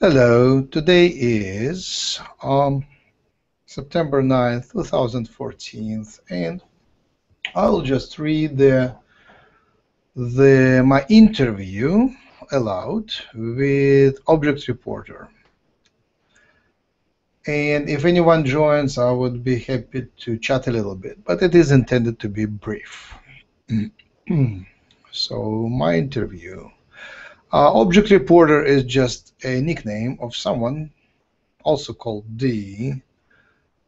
Hello, today is September 9th, 2014, and I'll just read my interview aloud with Object Reporter. And if anyone joins, I would be happy to chat a little bit, but it is intended to be brief. So, my interview. Object Reporter is just a nickname of someone also called D.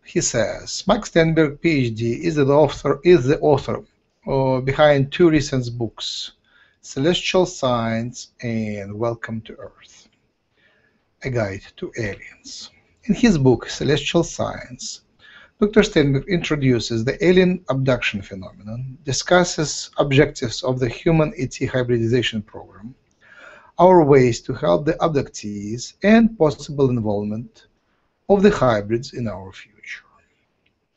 He says, Max Stenberg, PhD, is the author behind two recent books, Celestial Signs and Welcome to Earth, A Guide to Aliens. In his book, Celestial Signs, Dr. Stenberg introduces the alien abduction phenomenon, discusses objectives of the human ET hybridization program, our ways to help the abductees, and possible involvement of the hybrids in our future.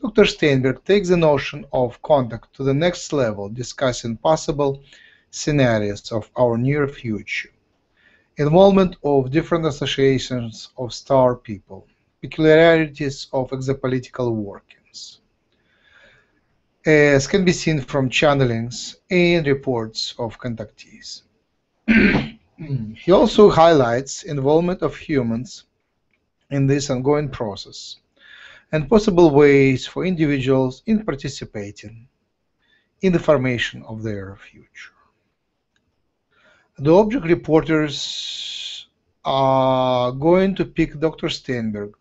Dr. Stenberg takes the notion of contact to the next level, discussing possible scenarios of our near future, involvement of different associations of star people, peculiarities of exopolitical workings, as can be seen from channelings and reports of contactees. He also highlights involvement of humans in this ongoing process and possible ways for individuals in participating in the formation of their future. The object reporters are going to pick Dr. Stenberg's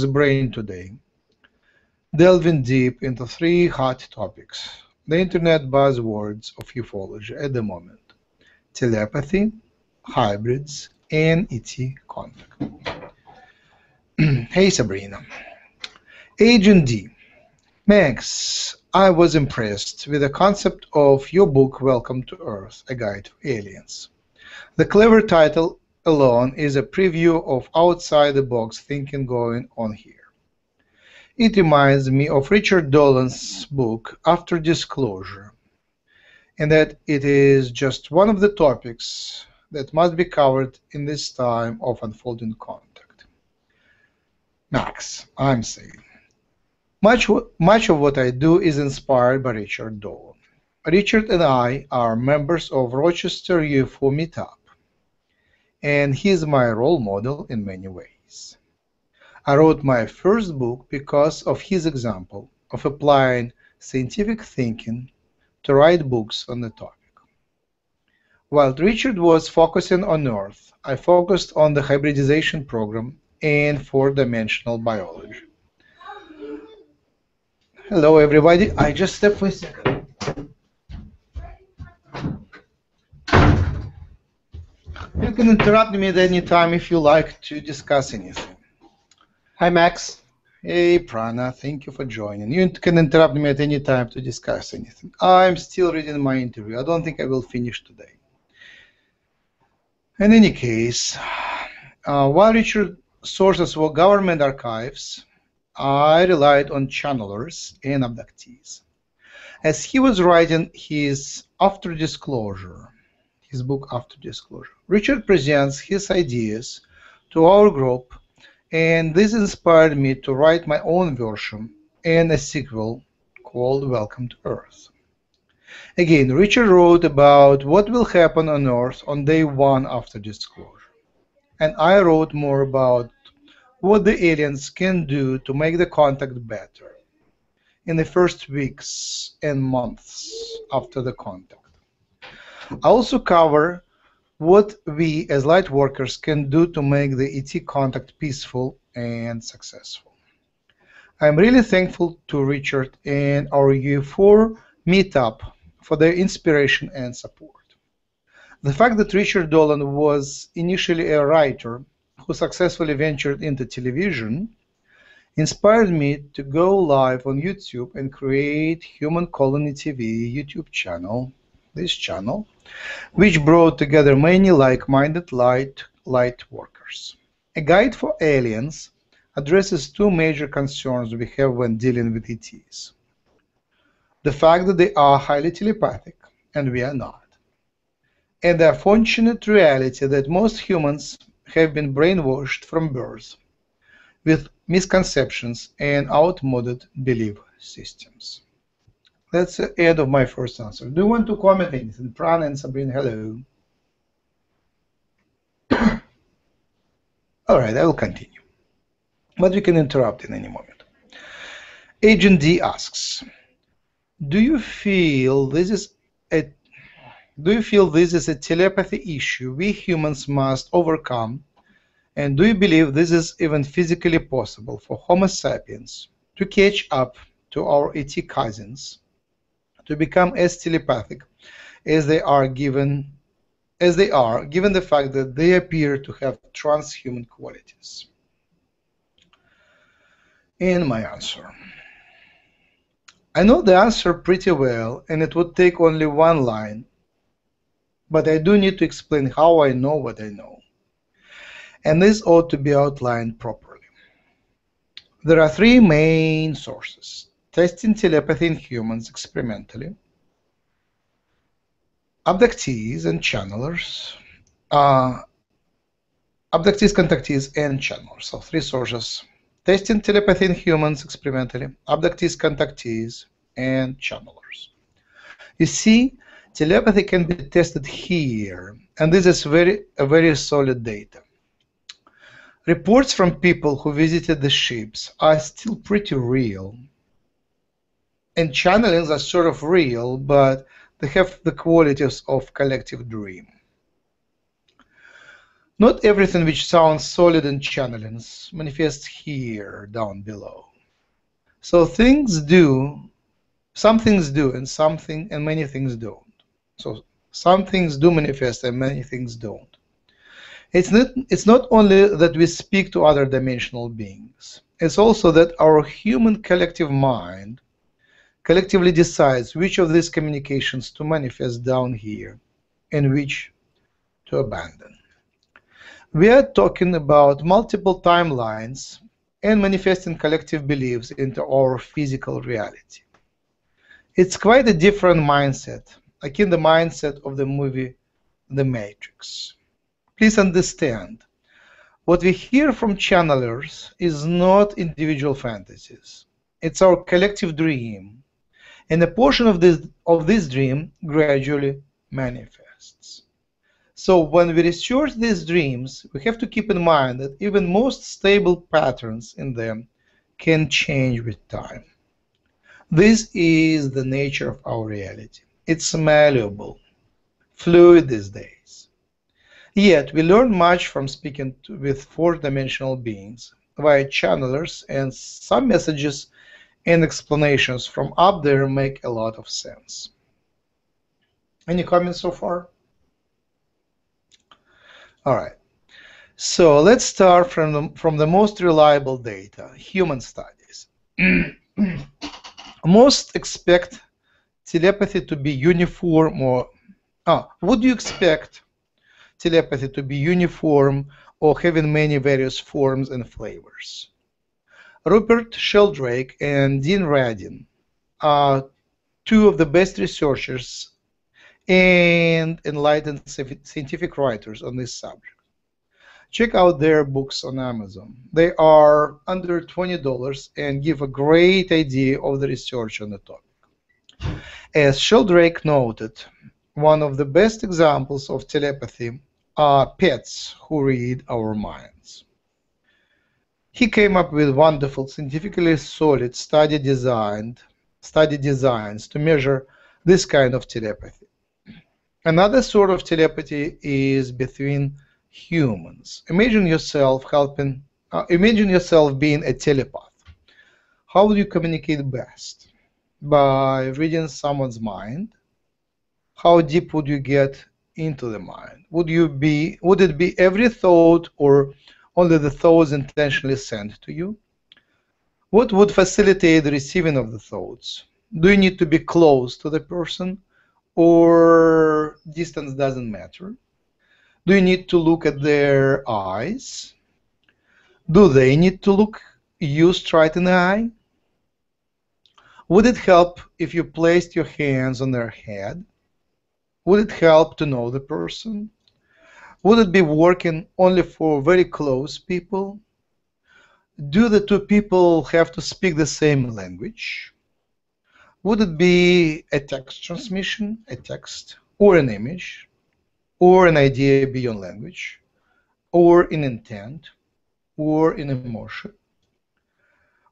brain today, delving deep into three hot topics, the internet buzzwords of ufology at the moment: telepathy, hybrids, and ET contact. Hey Sabrina. Agent D. Max, I was impressed with the concept of your book Welcome to Earth, A Guide to Aliens. The clever title alone is a preview of outside-the-box thinking going on here. It reminds me of Richard Dolan's book After Disclosure, and that it is just one of the topics that must be covered in this time of unfolding contact. Max, I'm saying, much of what I do is inspired by Richard Dolan. Richard and I are members of Rochester UFO Meetup, and he is my role model in many ways. I wrote my first book because of his example of applying scientific thinking to write books on the topic. While Richard was focusing on Earth, I focused on the hybridization program and four-dimensional biology. Hello, everybody. I just stepped for a second. You can interrupt me at any time if you like to discuss anything. Hi, Max. Hey, Prana. Thank you for joining. You can interrupt me at any time to discuss anything. I'm still reading my interview. I don't think I will finish today. In any case, while Richard's sources were government archives, I relied on channelers and abductees. As he was writing his book After Disclosure, Richard presents his ideas to our group, and this inspired me to write my own version and a sequel called Welcome to Earth. Again, Richard wrote about what will happen on Earth on day one after disclosure, and I wrote more about what the aliens can do to make the contact better in the first weeks and months after the contact. I also cover what we as Lightworkers can do to make the ET contact peaceful and successful. I'm really thankful to Richard and our UFO meetup for their inspiration and support. The fact that Richard Dolan was initially a writer who successfully ventured into television inspired me to go live on YouTube and create Human Colony TV YouTube channel, this channel, which brought together many like-minded light workers. A Guide for Aliens addresses two major concerns we have when dealing with ETs. The fact that they are highly telepathic, and we are not. and the unfortunate reality that most humans have been brainwashed from birth with misconceptions and outmoded belief systems. That's the end of my first answer. Do you want to comment anything? Prana and Sabrina, hello. All right, I will continue. But we can interrupt in any moment. Agent D asks, do you feel this is a telepathy issue we humans must overcome? And do you believe this is even physically possible for Homo sapiens to catch up to our ET cousins, to become as telepathic as they are, given the fact that they appear to have transhuman qualities? And my answer. I know the answer pretty well, and it would take only one line, but I do need to explain how I know what I know. And this ought to be outlined properly. There are three main sources: testing telepathy in humans experimentally, abductees and channelers, abductees, contactees, and channelers. So three sources: testing telepathy in humans experimentally, abductees, contactees, and channelers. You see, telepathy can be tested here, and this is very solid data. Reports from people who visited the ships are still pretty real, and channelings are sort of real, but they have the qualities of collective dream. Not everything which sounds solid in channelings manifests here down below. So some things do, and many things don't. So some things do manifest and many things don't. It's not only that we speak to other dimensional beings, it's also that our human collective mind collectively decides which of these communications to manifest down here and which to abandon. We are talking about multiple timelines and manifesting collective beliefs into our physical reality. It's quite a different mindset, akin the mindset of the movie The Matrix. Please understand, what we hear from channelers is not individual fantasies. It's our collective dream, and a portion of this dream gradually manifests. So when we research these dreams, we have to keep in mind that even most stable patterns in them can change with time. This is the nature of our reality. It's malleable, fluid these days. Yet we learn much from speaking with fourth-dimensional beings via channelers, and some messages and explanations from up there make a lot of sense. Any comments so far? All right, so let's start from the most reliable data, human studies. Most expect telepathy to be uniform, or would you expect telepathy to be uniform or having many various forms and flavors? Rupert Sheldrake and Dean Radin are two of the best researchers and enlightened scientific writers on this subject. Check out their books on Amazon. They are under $20 and give a great idea of the research on the topic. As Sheldrake noted, one of the best examples of telepathy are pets who read our minds. He came up with wonderful, scientifically solid study designs to measure this kind of telepathy. Another sort of telepathy is between humans. Imagine yourself being a telepath. How would you communicate best? By reading someone's mind? How deep would you get into the mind? Would it be every thought, or only the thoughts intentionally sent to you? What would facilitate the receiving of the thoughts? Do you need to be close to the person, or distance doesn't matter? Do you need to look at their eyes? Do they need to look you straight in the eye? Would it help if you placed your hands on their head? Would it help to know the person? Would it be working only for very close people? Do the two people have to speak the same language? Would it be a text transmission, a text, or an image, or an idea beyond language, or in intent, or in emotion?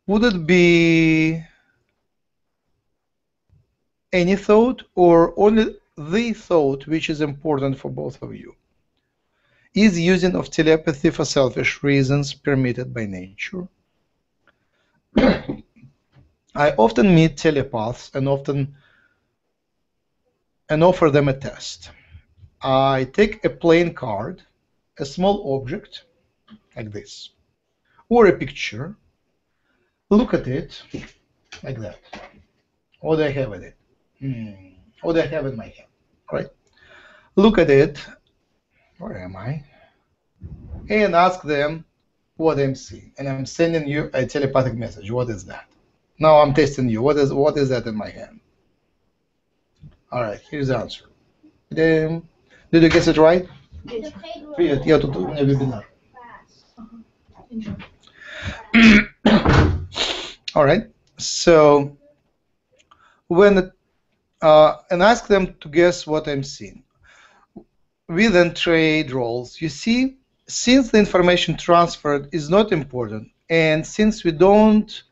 Would it be any thought, or only the thought which is important for both of you? Is using of telepathy for selfish reasons permitted by nature? I often meet telepaths and offer them a test. I take a plain card, a small object like this, or a picture, look at it like that. What do I have in it? What do I have in my hand? Right? Look at it. Where am I? And ask them what I'm seeing. And I'm sending you a telepathic message. What is that? Now I'm testing you. What is that in my hand? All right, here's the answer. Did you guess it right? Привет, я тут, у меня вебинар. All right, so when and ask them to guess what I'm seeing. We then trade roles. You see, since the information transferred is not important, and since we don't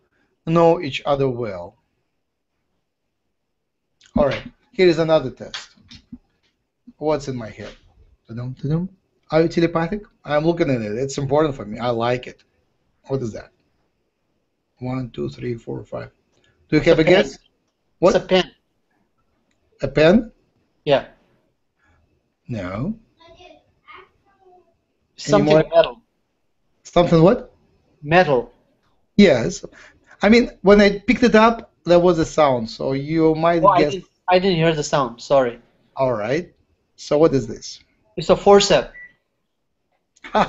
know each other well. All right, here is another test. What's in my head? Are you telepathic? I'm looking at it. It's important for me. I like it. What is that? 1, 2, 3, 4, 5. Do you have a guess? What? It's a pen. A pen? Yeah. No. Something metal. Something what? Metal. Yes. I mean, when I picked it up, there was a sound, so you might guess. I didn't hear the sound. Sorry. All right. So what is this? It's a forceps. All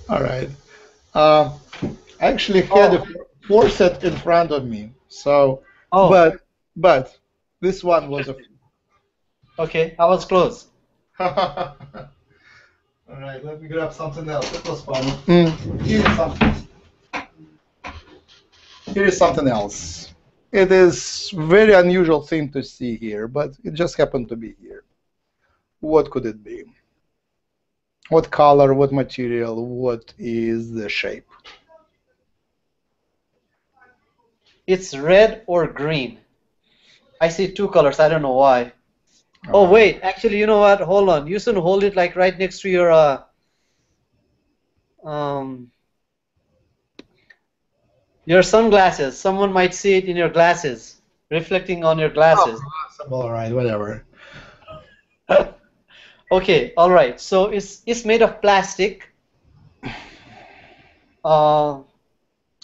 right. I actually had a forceps in front of me. So, but this one was a. Okay, I was close. All right, let me grab something else. That was fun. Here is something else. It is very unusual thing to see here, but it just happened to be here. What could it be? What color, what material, what is the shape? It's red or green. I see two colors. I don't know why. Oh, wait. Actually, you know what? Hold on. You should hold it like right next to your sunglasses. Someone might see it in your glasses, reflecting on your glasses. Oh, all right, whatever. Okay, all right. So it's made of plastic.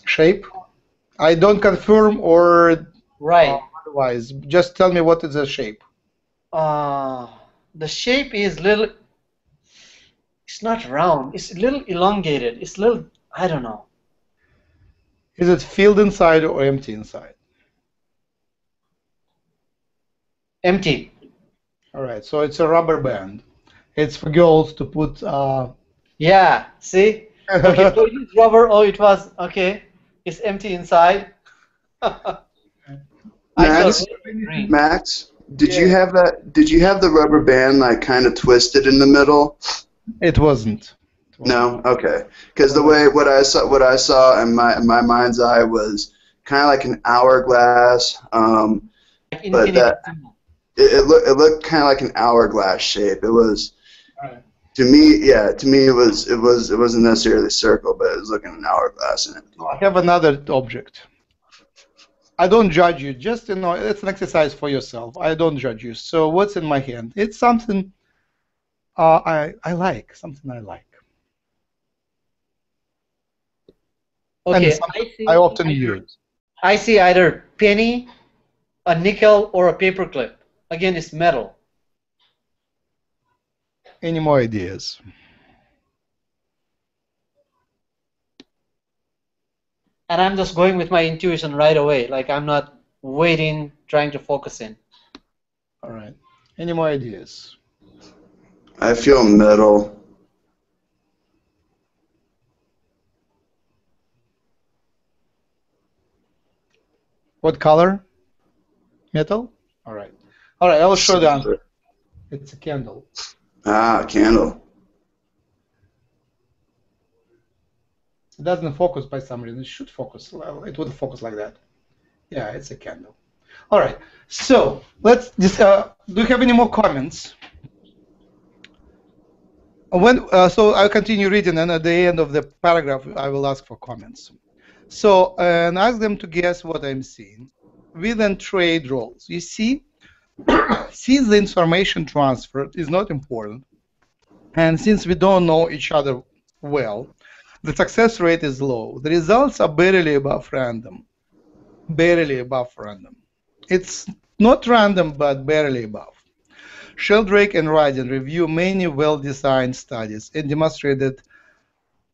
Shape? I don't confirm or otherwise. Just tell me what is the shape. The shape is little. It's not round. It's a little elongated. It's a little. I don't know. Is it filled inside or empty inside? Empty. All right, so it's a rubber band. It's for girls to put. Yeah. See. Okay. So it's rubber. Oh, it was okay. It's empty inside. Max, did you have that? Did you have the rubber band like kind of twisted in the middle? It wasn't. No, okay. Because the way what I saw in my mind's eye was kind of like an hourglass, but that it looked kind of like an hourglass shape. It was to me, yeah. To me, it wasn't necessarily a circle, but it was looking an hourglass in it. I have another object. I don't judge you. Just it's an exercise for yourself. I don't judge you. So what's in my hand? It's something I like. Something I like. Okay, I often use. I see either penny, a nickel, or a paperclip. Again, it's metal. Any more ideas? And I'm just going with my intuition right away. Like I'm not waiting, trying to focus in. All right. Any more ideas? I feel metal. What color? Metal? All right. All right, I will show them. It's a candle. Ah, a candle. It doesn't focus by some reason. It should focus. It would focus like that. Yeah, it's a candle. All right. So let's just. Do you have any more comments? So I'll continue reading, and at the end of the paragraph, I will ask for comments. So and ask them to guess what I'm seeing. We then trade roles. You see, since the information transferred is not important, and since we don't know each other well, the success rate is low. The results are barely above random. Barely above random. It's not random, but barely above. Sheldrake and Ryden review many well-designed studies and demonstrate that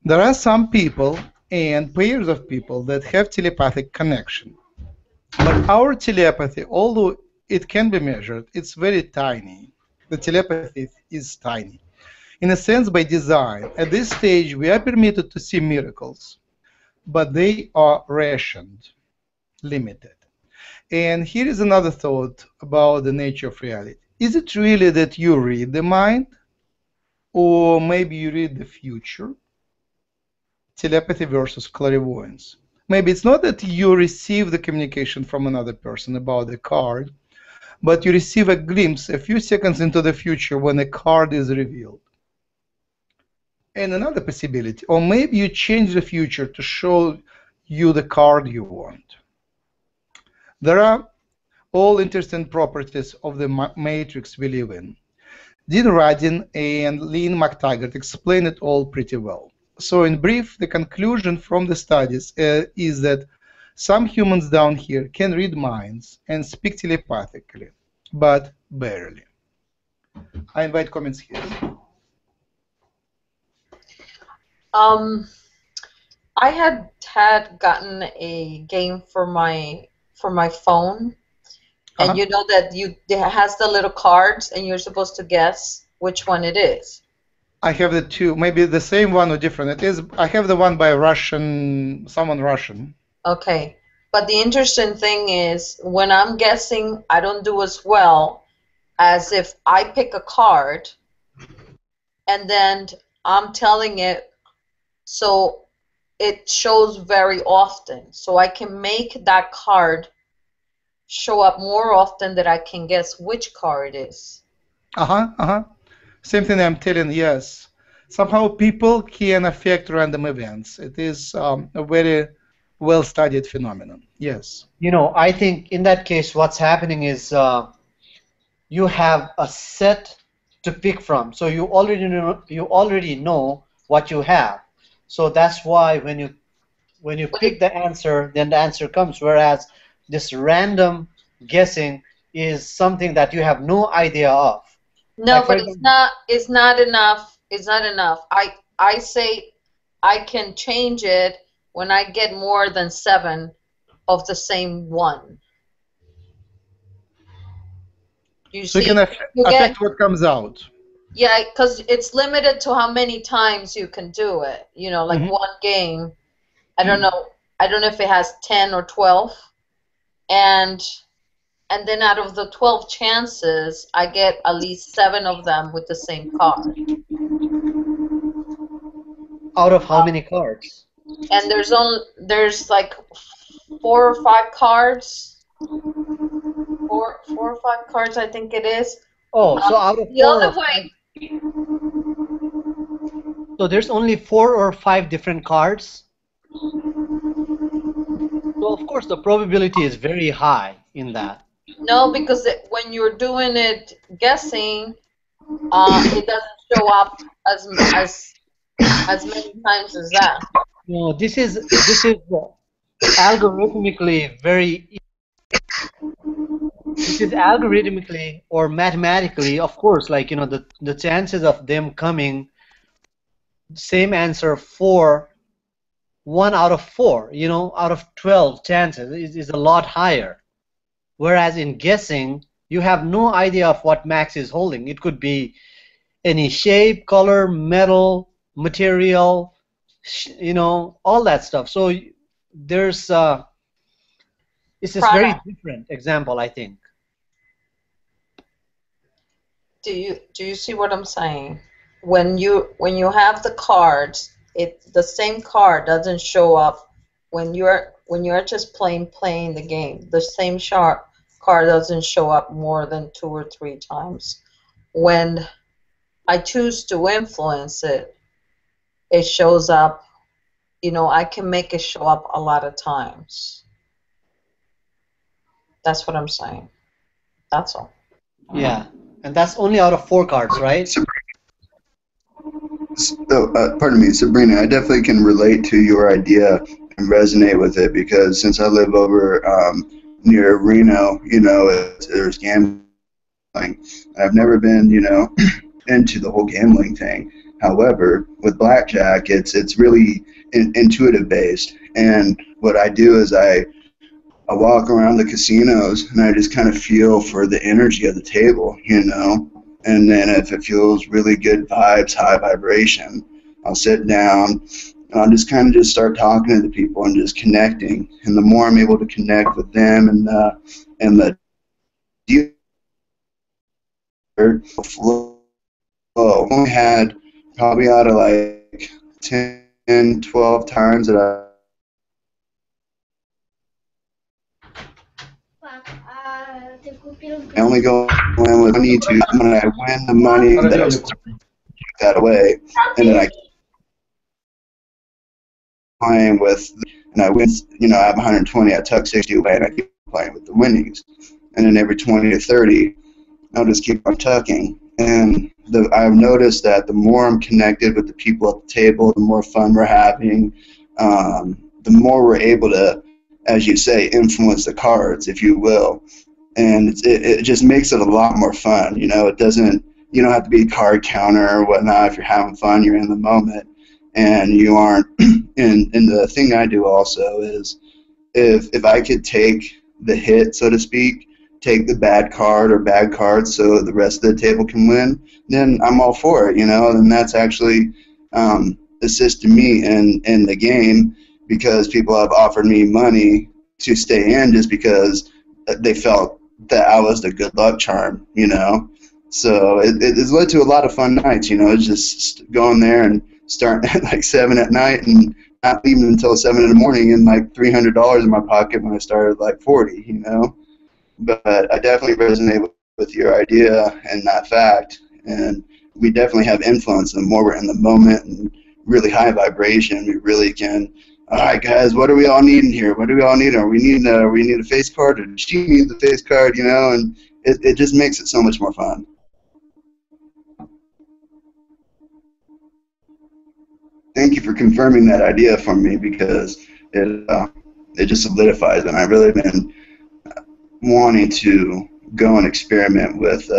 there are some people and pairs of people that have telepathic connection. But our telepathy, although it can be measured, it's very tiny. The telepathy is tiny. In a sense, by design, at this stage, we are permitted to see miracles, but they are rationed, limited. And here is another thought about the nature of reality. Is it really that you read the mind, or maybe you read the future? Telepathy versus clairvoyance. Maybe it's not that you receive the communication from another person about the card, but you receive a glimpse a few seconds into the future when a card is revealed. And another possibility, or maybe you change the future to show you the card you want. There are all interesting properties of the matrix we live in. Dean Radin and Lynn McTaggart explain it all pretty well. So in brief, the conclusion from the studies is that some humans down here can read minds and speak telepathically, but barely. I invite comments here. I had gotten a game for my phone, and you know that it has the little cards, and you're supposed to guess which one it is. I have the two, maybe the same one or different. It is. I have the one by someone Russian. Okay, but the interesting thing is when I'm guessing, I don't do as well as if I pick a card, and then I'm telling it. So it shows very often. So I can make that card show up more often that I can guess which card it is. Same thing I'm telling, yes. Somehow people can affect random events. It is a very well-studied phenomenon, yes. You know, I think in that case what's happening is you have a set to pick from. So you already know what you have. So that's why when you pick the answer, then the answer comes. Whereas this random guessing is something that you have no idea of. No, like but it's not enough. It's not enough. I say I can change it when I get more than 7 of the same one. So you can affect what comes out. Yeah, because it's limited to how many times you can do it. You know, like one game. I don't know. I don't know if it has 10 or 12, and then out of the 12 chances, I get at least 7 of them with the same card. Out of how many cards? And there's like 4 or 5 cards. 4 or 5 cards, I think it is. Oh, so out of the other way. So there's only 4 or 5 different cards. So of course the probability is very high in that. No, because when you're doing it guessing, it doesn't show up as many times as that. No, this is algorithmically very. This is algorithmically or mathematically, of course, like, you know, the chances of them coming same answer for 1 out of 4, out of 12 chances is a lot higher. Whereas in guessing, you have no idea of what Max is holding. It could be any shape, color, metal, material, you know, all that stuff. So there's it's just very Prana, different example, I think. do you see what I'm saying? When you have the cards, the same card doesn't show up when you're just playing the game. The same card doesn't show up more than 2 or 3 times. When I choose to influence it, it shows up. You know, I can make it show up a lot of times. That's what I'm saying. That's all. Yeah, and that's only out of 4 cards, right? Pardon me, Sabrina. I definitely can relate to your idea and resonate with it because since I live over near Reno, you know, there's gambling. I've never been, you know, into the whole gambling thing. However, with blackjack, it's really intuitive based, and what I do is I walk around the casinos and I just kind of feel for the energy of the table, you know, and then if it feels really good vibes, high vibration, I'll sit down and I'll just kind of just start talking to the people and just connecting, and the more I'm able to connect with them and the deeper flow. I only had probably out of like 10, 12 times that I only go in with money to when I win the money that I was that away, and then I playing with, and I win. You know, I have 120. I tuck 60 away, and I keep playing with the winnings, and then every 20 or 30, I'll just keep on tucking. And I've noticed that the more I'm connected with the people at the table, the more fun we're having, the more we're able to, as you say, influence the cards, if you will. And it just makes it a lot more fun. You know, you don't have to be a card counter or whatnot. If you're having fun, you're in the moment, and you aren't. And the thing I do also is, if I could take the hit, so to speak, take the bad card or bad cards so the rest of the table can win, then I'm all for it, you know, and that's actually assisted me in the game, because people have offered me money to stay in just because they felt that I was the good luck charm, you know. So it's led to a lot of fun nights, you know, just going there and starting at like 7 at night and not leaving until 7 in the morning and like $300 in my pocket when I started at like 40, you know. But I definitely resonate with your idea and that fact, and we definitely have influence. The more we're in the moment and really high vibration, we really can. All right, guys, what do we all need in here? What do we all need? We need a face card, or she needs a face card, you know, and it just makes it so much more fun. Thank you for confirming that idea for me, because it just solidifies, and I've really been wanting to go and experiment with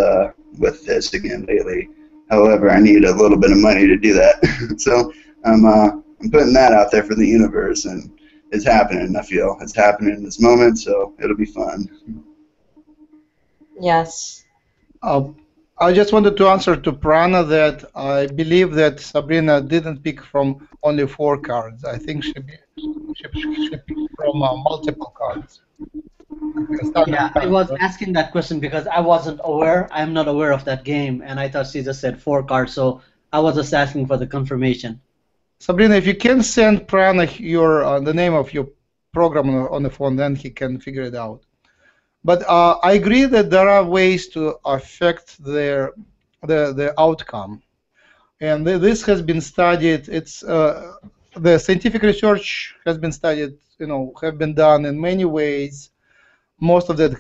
this again lately. However, I need a little bit of money to do that. So I'm putting that out there for the universe, and it's happening. I feel it's happening in this moment, so it'll be fun. Yes. I just wanted to answer to Prana that I believe that Sabrina didn't pick from only 4 cards. I think she picked from multiple cards. Yeah, I was asking that question because I wasn't aware. I'm not aware of that game, and I thought she just said 4 cards, so I was just asking for the confirmation. Sabrina, if you can send Prana your the name of your program on the phone, then he can figure it out. But I agree that there are ways to affect the outcome, and this has been studied. It's the scientific research has been studied. You know, have been done in many ways. Most of that,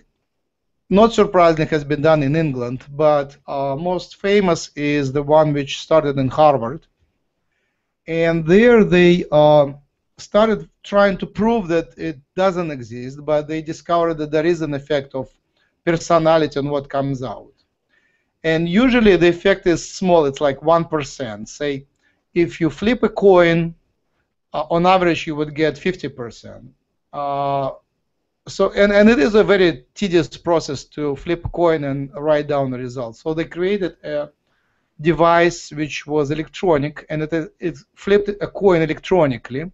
not surprisingly, has been done in England, but most famous is the one which started in Harvard. And there they started trying to prove that it doesn't exist, but they discovered that there is an effect of personality on what comes out. And usually the effect is small. It's like 1%. Say, if you flip a coin, on average you would get 50%. So and it is a very tedious process to flip a coin and write down the results. So they created a device which was electronic, and it flipped a coin electronically,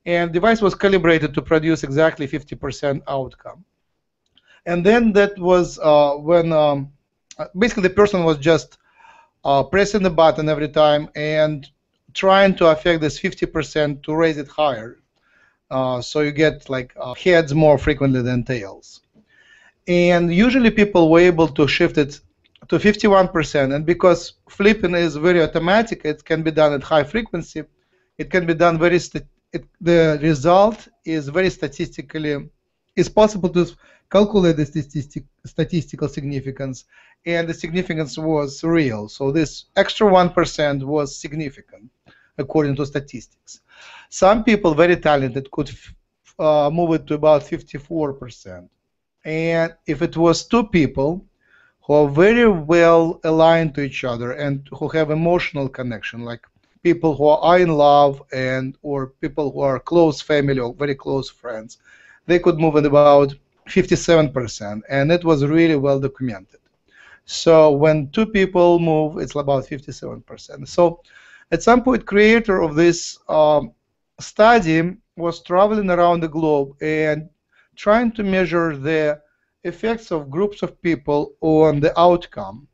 and the device was calibrated to produce exactly 50% outcome. And then that was when basically the person was just pressing the button every time and trying to affect this 50% to raise it higher. So you get like heads more frequently than tails. And usually people were able to shift it to 51%. And because flipping is very automatic, it can be done at high frequency. It can be done very, the result is very statistically, it's possible to calculate the statistical significance, and the significance was real. So this extra 1% was significant according to statistics. Some people, very talented, could move it to about 54%. And if it was two people who are very well aligned to each other and who have emotional connection, like people who are in love and or people who are close family or very close friends, they could move at about 57%, and it was really well documented. So when two people move, it's about 57%. So at some point, creator of this study was traveling around the globe and trying to measure the effects of groups of people on the outcome.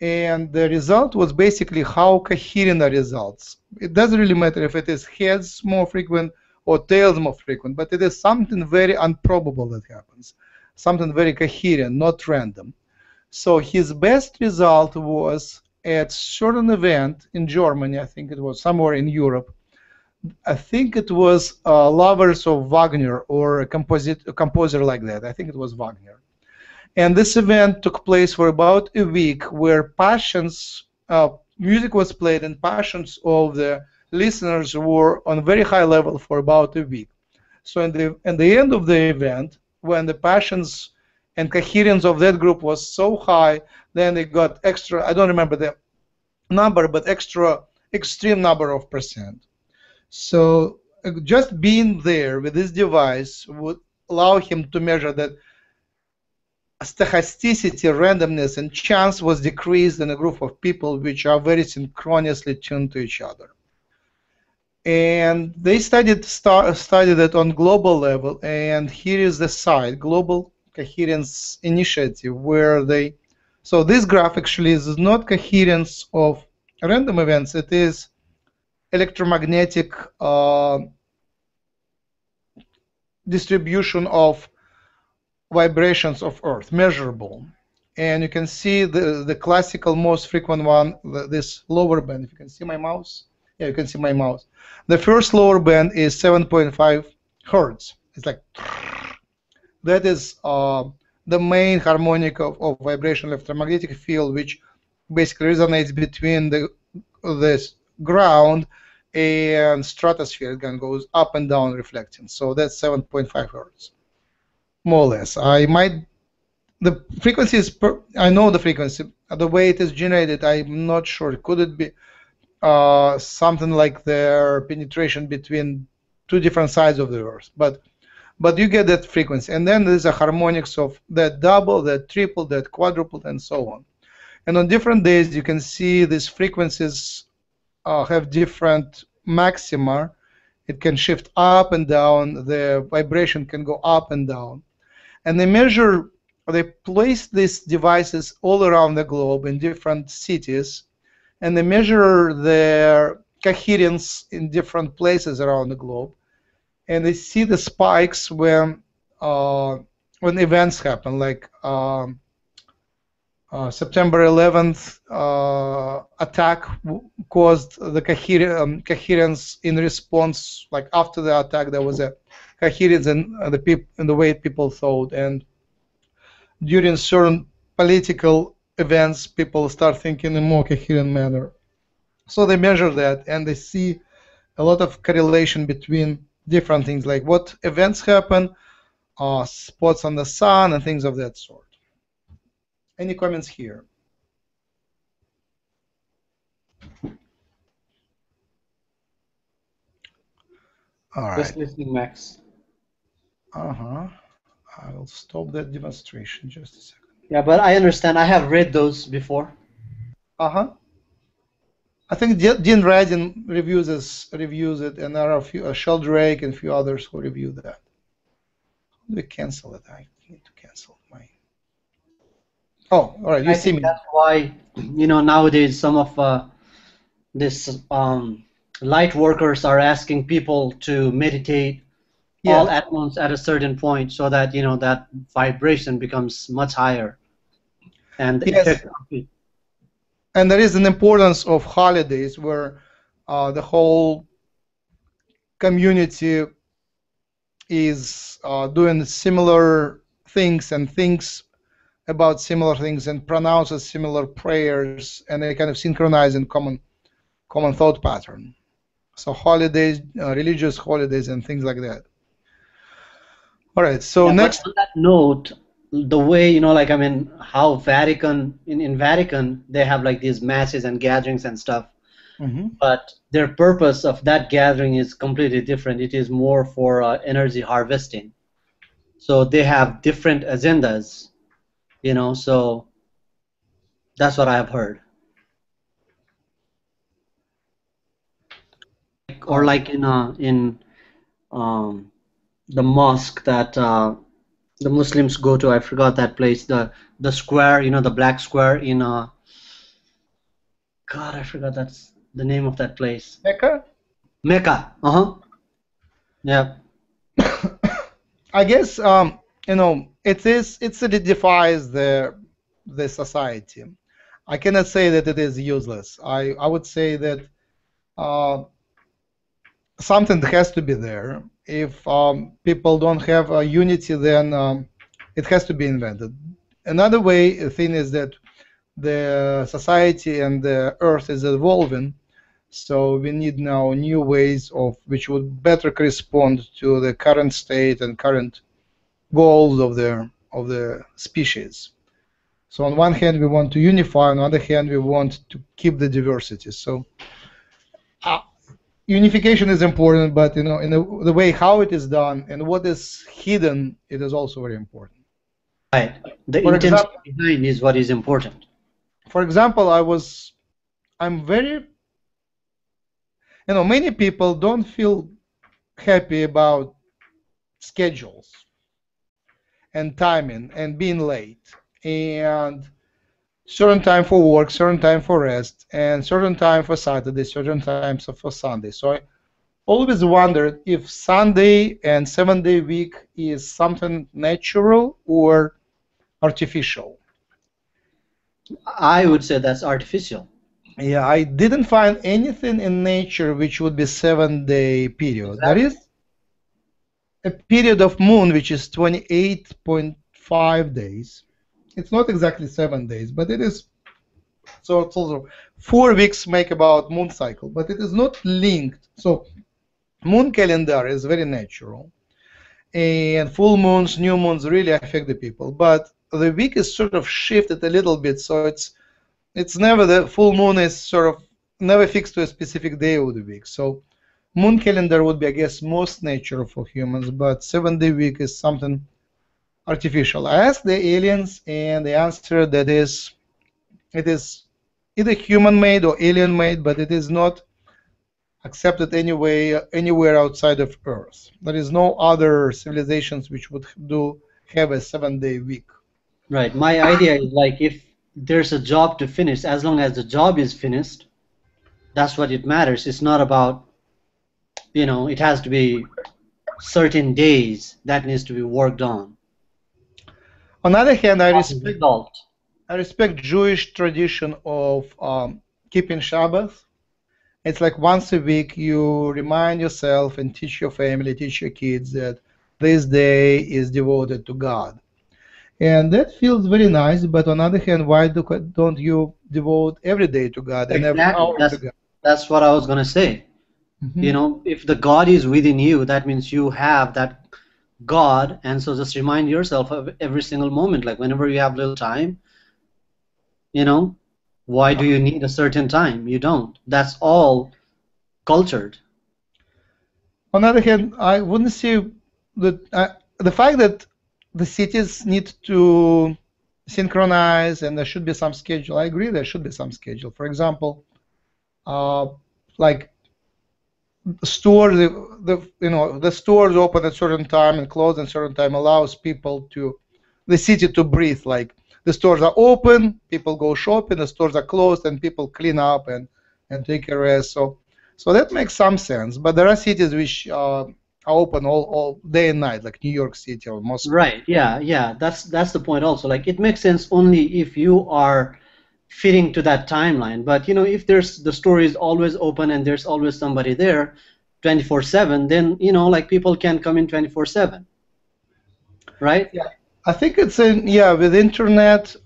And the result was basically how coherent are results. It doesn't really matter if it is heads more frequent or tails more frequent, but it is something very improbable that happens, something very coherent, not random. So his best result was at certain event in Germany, I think it was somewhere in Europe. I think it was Lovers of Wagner or a composer like that. I think it was Wagner. And this event took place for about a week, where passions, music was played, and passions of the listeners were on a very high level for about a week. So at the end of the event, when the passions and coherence of that group was so high, then they got extra, I don't remember the number, but extra extreme number of percent. So just being there with this device would allow him to measure that stochasticity, randomness, and chance was decreased in a group of people which are very synchronously tuned to each other. And they studied it on global level, and here is the site, Global Coherence Initiative, where they, so this graph actually is not coherence of random events, it is electromagnetic distribution of vibrations of Earth, measurable. And you can see the classical most frequent one, this lower band. If you can see my mouse, yeah, you can see my mouse. The first lower band is 7.5 hertz. It's like, that is the main harmonic of vibration electromagnetic field, which basically resonates between this ground and stratosphere. It goes up and down reflecting. So that's 7.5 hertz, more or less. The frequency is, I know the frequency. The way it is generated, I'm not sure. Could it be something like their penetration between two different sides of the Earth? But you get that frequency. And then there's a harmonics of that double, that triple, that quadruple, and so on. And on different days, you can see these frequencies have different maxima. It can shift up and down. The vibration can go up and down. And they place these devices all around the globe in different cities, and they measure their coherence in different places around the globe. And they see the spikes when events happen, like September 11th attack caused the coherence in response. Like after the attack, there was a coherence in the way people thought, and during certain political events, people start thinking in a more coherent manner. So they measure that, and they see a lot of correlation between different things, like what events happen, spots on the sun, and things of that sort. Any comments here? All right. Just listening, Max. Uh-huh. I'll stop that demonstration just a second. Yeah, but I understand. I have read those before. Uh-huh. I think Dean Radin reviews it, and there are a few, Sheldrake and a few others who review that. How do we cancel it? I need to cancel my. Oh, all right. You see me. That's why, nowadays some of this light workers are asking people to meditate all at once at a certain point, so that that vibration becomes much higher, and the effect of it. And there is an importance of holidays where the whole community is doing similar things and thinks about similar things and pronounces similar prayers, and they kind of synchronize in common thought pattern. So holidays, religious holidays and things like that. All right, so next. On that note, the way, how Vatican, in Vatican, they have like these masses and gatherings and stuff, but their purpose of that gathering is completely different. It is more for energy harvesting. So they have different agendas, so that's what I have heard. Or like in the mosque that the Muslims go to, I forgot that place, the square, the black square in God, I forgot that's the name of that place. Mecca? Mecca, yeah. I guess it solidifies the society. I cannot say that it is useless. I would say that something has to be there. If people don't have a unity, then it has to be invented. Another thing is that the society and the earth is evolving, so we need now new ways of which would better correspond to the current state and current goals of the species. So on one hand we want to unify, on the other hand we want to keep the diversity. So unification is important, but in the way how it is done and what is hidden, it is also very important. Right. The intention behind is what is important. For example, I'm very, many people don't feel happy about schedules and timing and being late and certain time for work, certain time for rest, and certain time for Saturday, certain times for Sunday. So I always wondered if Sunday and 7-day week is something natural or artificial. I would say that's artificial. Yeah, I didn't find anything in nature which would be 7-day period. Exactly. There is a period of moon which is 28.5 days. It's not exactly 7 days, but it is. So it's also 4 weeks make about moon cycle, but it is not linked. So moon calendar is very natural, and full moons, new moons really affect the people. But the week is sort of shifted a little bit, so it's never the full moon is sort of never fixed to a specific day of the week. So moon calendar would be, I guess, most natural for humans, but 7-day week is something artificial. I asked the aliens, and they answered that it is either human-made or alien-made, but it is not accepted anywhere outside of Earth. There is no other civilizations which would have a 7-day week. Right. My idea is like if there's a job to finish, as long as the job is finished, that's what it matters. It's not about, it has to be certain days that needs to be worked on. On the other hand, I respect Jewish tradition of keeping Shabbat. It's like once a week you remind yourself and teach your family, teach your kids that this day is devoted to God. And that feels very nice, but on the other hand, why don't you devote every day to God and every hour to God? That's what I was going to say. Mm-hmm. If the God is within you, that means you have that God, and so just remind yourself of every single moment, like whenever you have little time, why do you need a certain time? You don't. That's all cultured. On the other hand, I wouldn't say that the fact that the cities need to synchronize, and there should be some schedule. I agree, there should be some schedule. For example, like stores, the stores open at certain time and close at certain time allows people to, the city to breathe. Like the stores are open, people go shopping, the stores are closed, and people clean up and take a rest. So that makes some sense. But there are cities which are open all day and night, like New York City or Moscow. Right. Yeah. That's the point also. Like it makes sense only if you are fitting to that timeline. But if the store is always open and there's always somebody there 24/7, then like people can come in 24/7. Right? Yeah. I think it's with internet,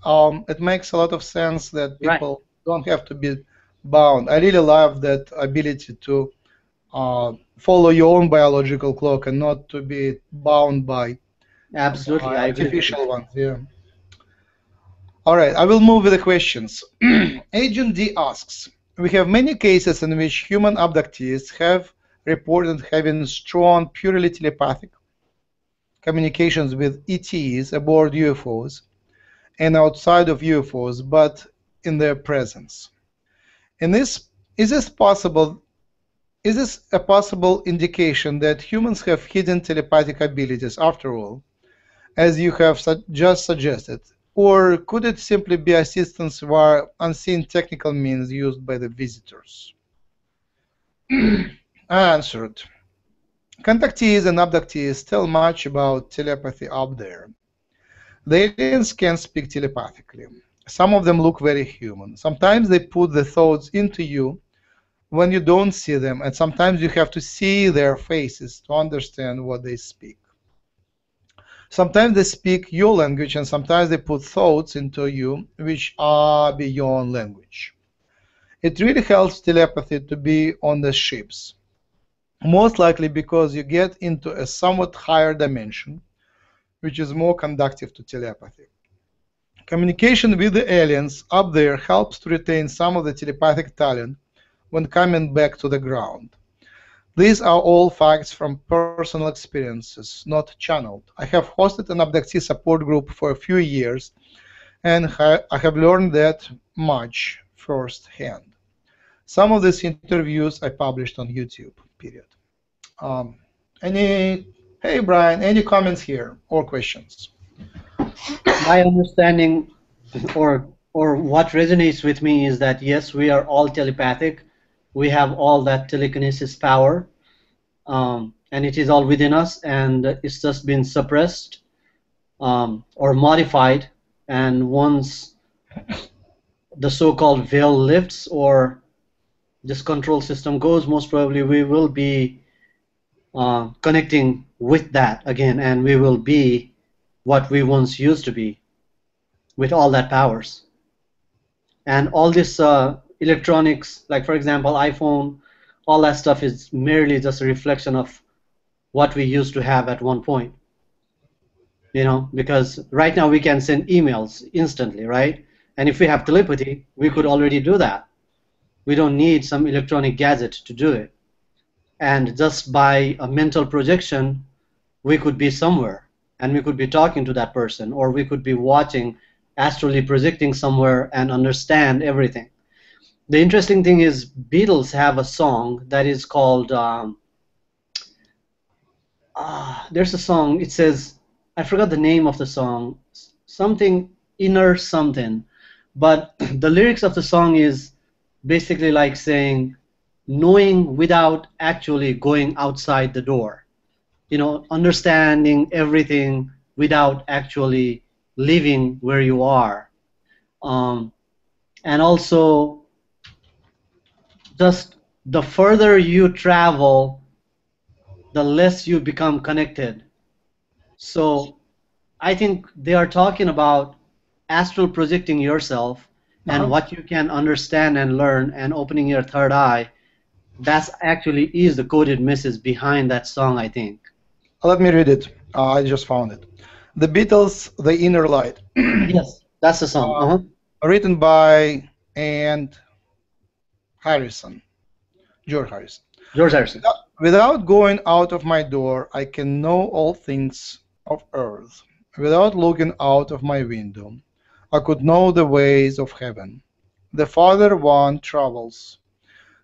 it makes a lot of sense that people don't have to be bound. I really love that ability to follow your own biological clock and not to be bound by artificial ones. Yeah. All right, I will move with the questions. Agent D asks, we have many cases in which human abductees have reported having strong, purely telepathic communications with ETs aboard UFOs and outside of UFOs, but in their presence. And is this a possible indication that humans have hidden telepathic abilities after all, as you have just suggested? Or could it simply be assistance via unseen technical means used by the visitors? Answered. Contactees and abductees tell much about telepathy up there. The aliens can speak telepathically. Some of them look very human. Sometimes they put the thoughts into you when you don't see them, and sometimes you have to see their faces to understand what they speak. Sometimes they speak your language, and sometimes they put thoughts into you which are beyond language. It really helps telepathy to be on the ships, most likely because you get into a somewhat higher dimension, which is more conducive to telepathy. Communication with the aliens up there helps to retain some of the telepathic talent when coming back to the ground. These are all facts from personal experiences, not channeled. I have hosted an abductee support group for a few years, and I have learned that much firsthand. Some of these interviews I published on YouTube, period. Hey Brian, any comments here or questions? My understanding or what resonates with me is that yes, we are all telepathic. We have all that telekinesis power, and it is all within us, and it's just been suppressed or modified. And once the so-called veil lifts or this control system goes, most probably we will be connecting with that again, and we will be what we once used to be with all that powers. And all this electronics, like for example iPhone, all that stuff is merely just a reflection of what we used to have at one point. Because right now we can send emails instantly, right? And if we have telepathy, we could already do that. We don't need some electronic gadget to do it. And just by a mental projection, we could be somewhere, and we could be talking to that person, or we could be watching, astrally projecting somewhere and understand everything. The interesting thing is Beatles have a song that is called, there's a song, it says, I forgot the name of the song, something, inner something, but the lyrics of the song is basically like saying, knowing without actually going outside the door. Understanding everything without actually living where you are. And also, just the further you travel, the less you become connected. So I think they are talking about astral projecting yourself and what you can understand and learn and opening your third eye. That actually is the coded message behind that song, I think. Let me read it. I just found it. The Beatles, The Inner Light. Yes, that's the song. Written by Harrison. George Harrison. George Harrison. Without going out of my door, I can know all things of earth. without looking out of my window, I could know the ways of heaven. The farther one travels,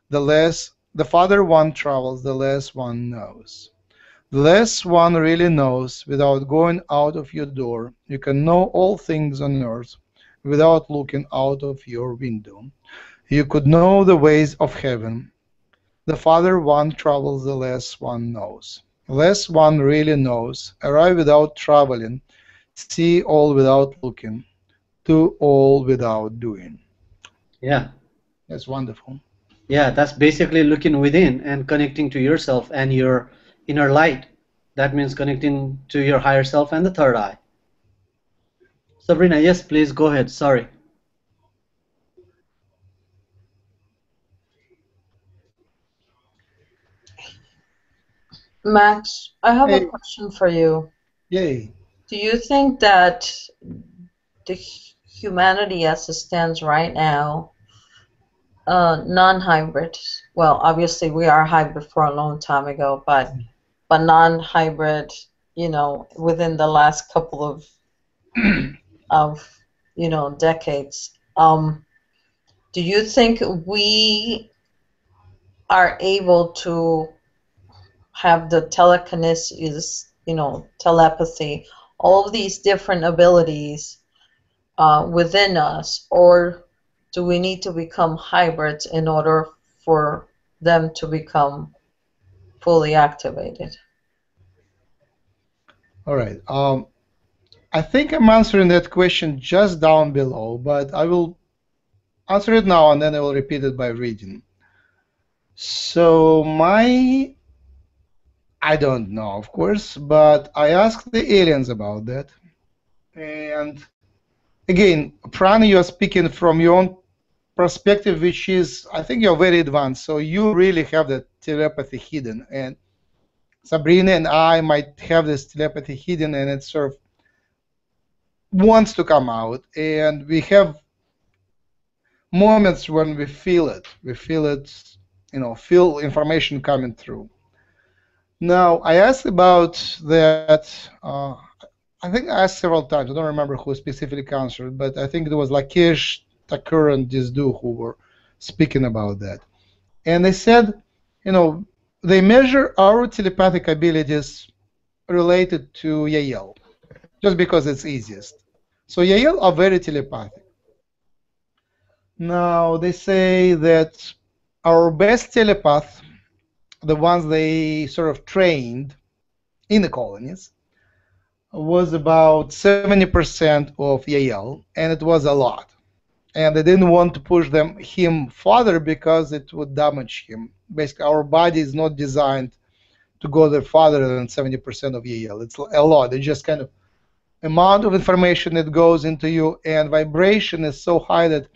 the farther one travels, the less one knows. The less one really knows without going out of your door. You can know all things on earth without looking out of your window. You could know the ways of heaven. The farther one travels, the less one knows. The less one really knows. Arrive without traveling. See all without looking. Do all without doing. Yeah. That's wonderful. Yeah, that's basically looking within and connecting to yourself and your inner light. That means connecting to your higher self and the third eye. Sabrina, yes, please go ahead. Sorry. Max, I have Hey. a question for you. Yay. Do you think that the humanity as it stands right now, non-hybrid, well, obviously we are hybrid for a long time ago, but non-hybrid, you know, within the last couple of you know, decades, do you think we are able to have the telekinesis, you know, telepathy, all of these different abilities within us, or do we need to become hybrids in order for them to become fully activated? All right. I think I'm answering that question just down below, but I will answer it now and then I will repeat it by reading. So I don't know, of course, but I asked the aliens about that. And again, Pran, you are speaking from your own perspective, which is, I think you're very advanced, so you really have that telepathy hidden. And Sabrina and I might have this telepathy hidden, and it sort of wants to come out. And we have moments when we feel it. We feel it, you know, feel information coming through. Now, I asked about that. I think I asked several times. I don't remember who specifically answered, but I think it was Lakesh, Takur, and Dizdu who were speaking about that. And they said, you know, they measure our telepathic abilities related to Yahyel, just because it's easiest. So Yahyel are very telepathic. Now, they say that our best telepath, the ones they sort of trained in the colonies, was about 70% of Yahyel, and it was a lot. And they didn't want to push him further because it would damage him. Basically, our body is not designed to go there farther than 70% of Yahyel. It's a lot. It's just kind of amount of information that goes into you, and vibration is so high that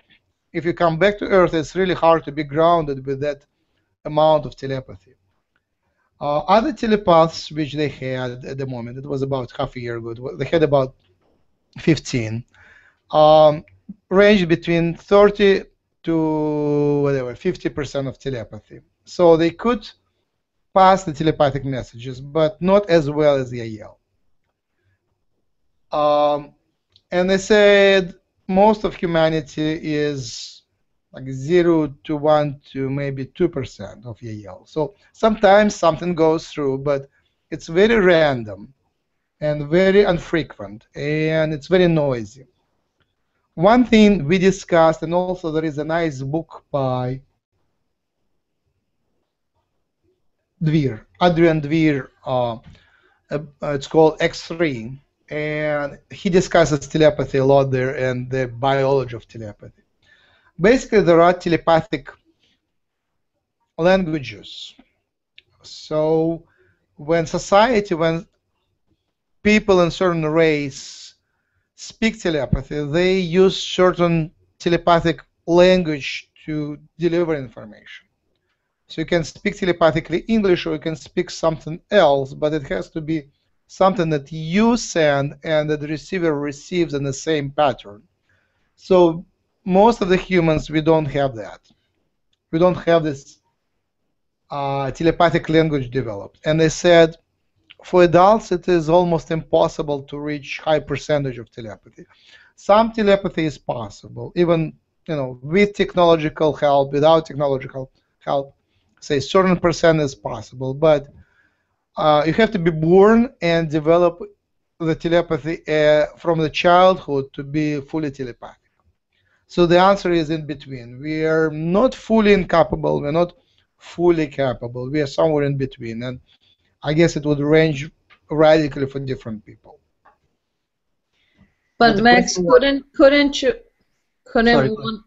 if you come back to Earth, it's really hard to be grounded with that amount of telepathy. Other telepaths which they had at the moment, it was about half a year ago, they had about 15, ranged between 30 to whatever, 50% of telepathy. So they could pass the telepathic messages, but not as well as Yahyel. And they said most of humanity is like 0 to 1 to maybe 2% of Yahyel. So sometimes something goes through, but it's very random and very infrequent, and it's very noisy. One thing we discussed, and also there is a nice book by Adrian Dwyer, it's called X3, and he discusses telepathy a lot there and the biology of telepathy. Basically, there are telepathic languages. So when people in certain race speak telepathy, they use certain telepathic language to deliver information. So you can speak telepathically English, or you can speak something else, but it has to be something that you send and that the receiver receives in the same pattern. So most of the humans, we don't have that. We don't have this telepathic language developed. And they said for adults, it is almost impossible to reach high percentage of telepathy. Some telepathy is possible, even with technological help, without technological help. Say certain percent is possible, but you have to be born and develop the telepathy from the childhood to be fully telepathic. So the answer is in between. We are not fully incapable. We're not fully capable. We are somewhere in between, and I guess it would range radically for different people. But Max, couldn't one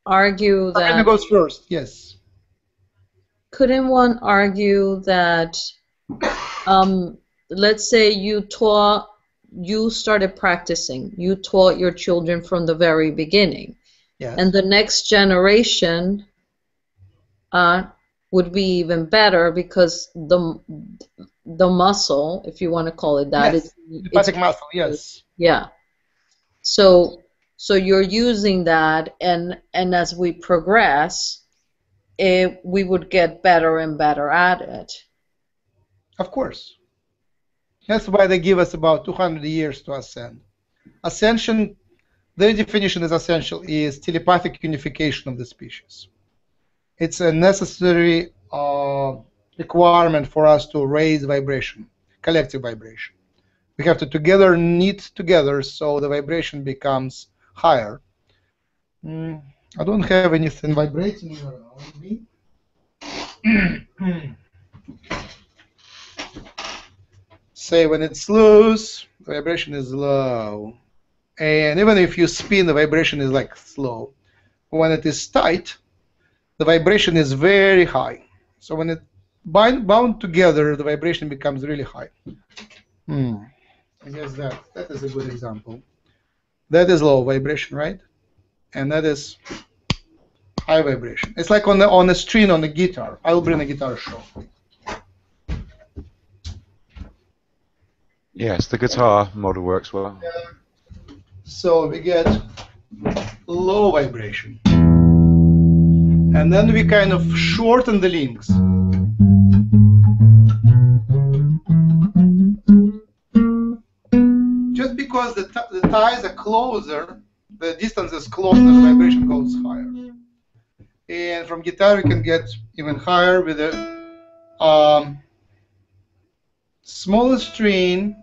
argue that? Sabrina goes first. Yes. Couldn't one argue that? Let's say you started practicing. You taught your children from the very beginning. Yes. And the next generation would be even better because the muscle, if you want to call it that, yes. Telepathic muscle. Yes. Yeah. So you're using that, and as we progress, we would get better and better at it. Of course. That's why they give us about 200 years to ascend. Ascension, their definition as essential is telepathic unification of the species. It's a necessary requirement for us to raise vibration, collective vibration. We have to together knit together so the vibration becomes higher. I don't have anything vibrating around me. Say when it's loose, the vibration is low. And even if you spin, the vibration is like slow. When it is tight, the vibration is very high. So when it bound together, the vibration becomes really high. I guess that is a good example. That is low vibration, right? And that is high vibration. It's like on a string on a guitar. I will bring a guitar show. Yes, the guitar model works well. So we get low vibration. And then we kind of shorten the links. Just because the ties are closer, the distance is closer, the vibration goes higher. And from guitar we can get even higher with a smaller string.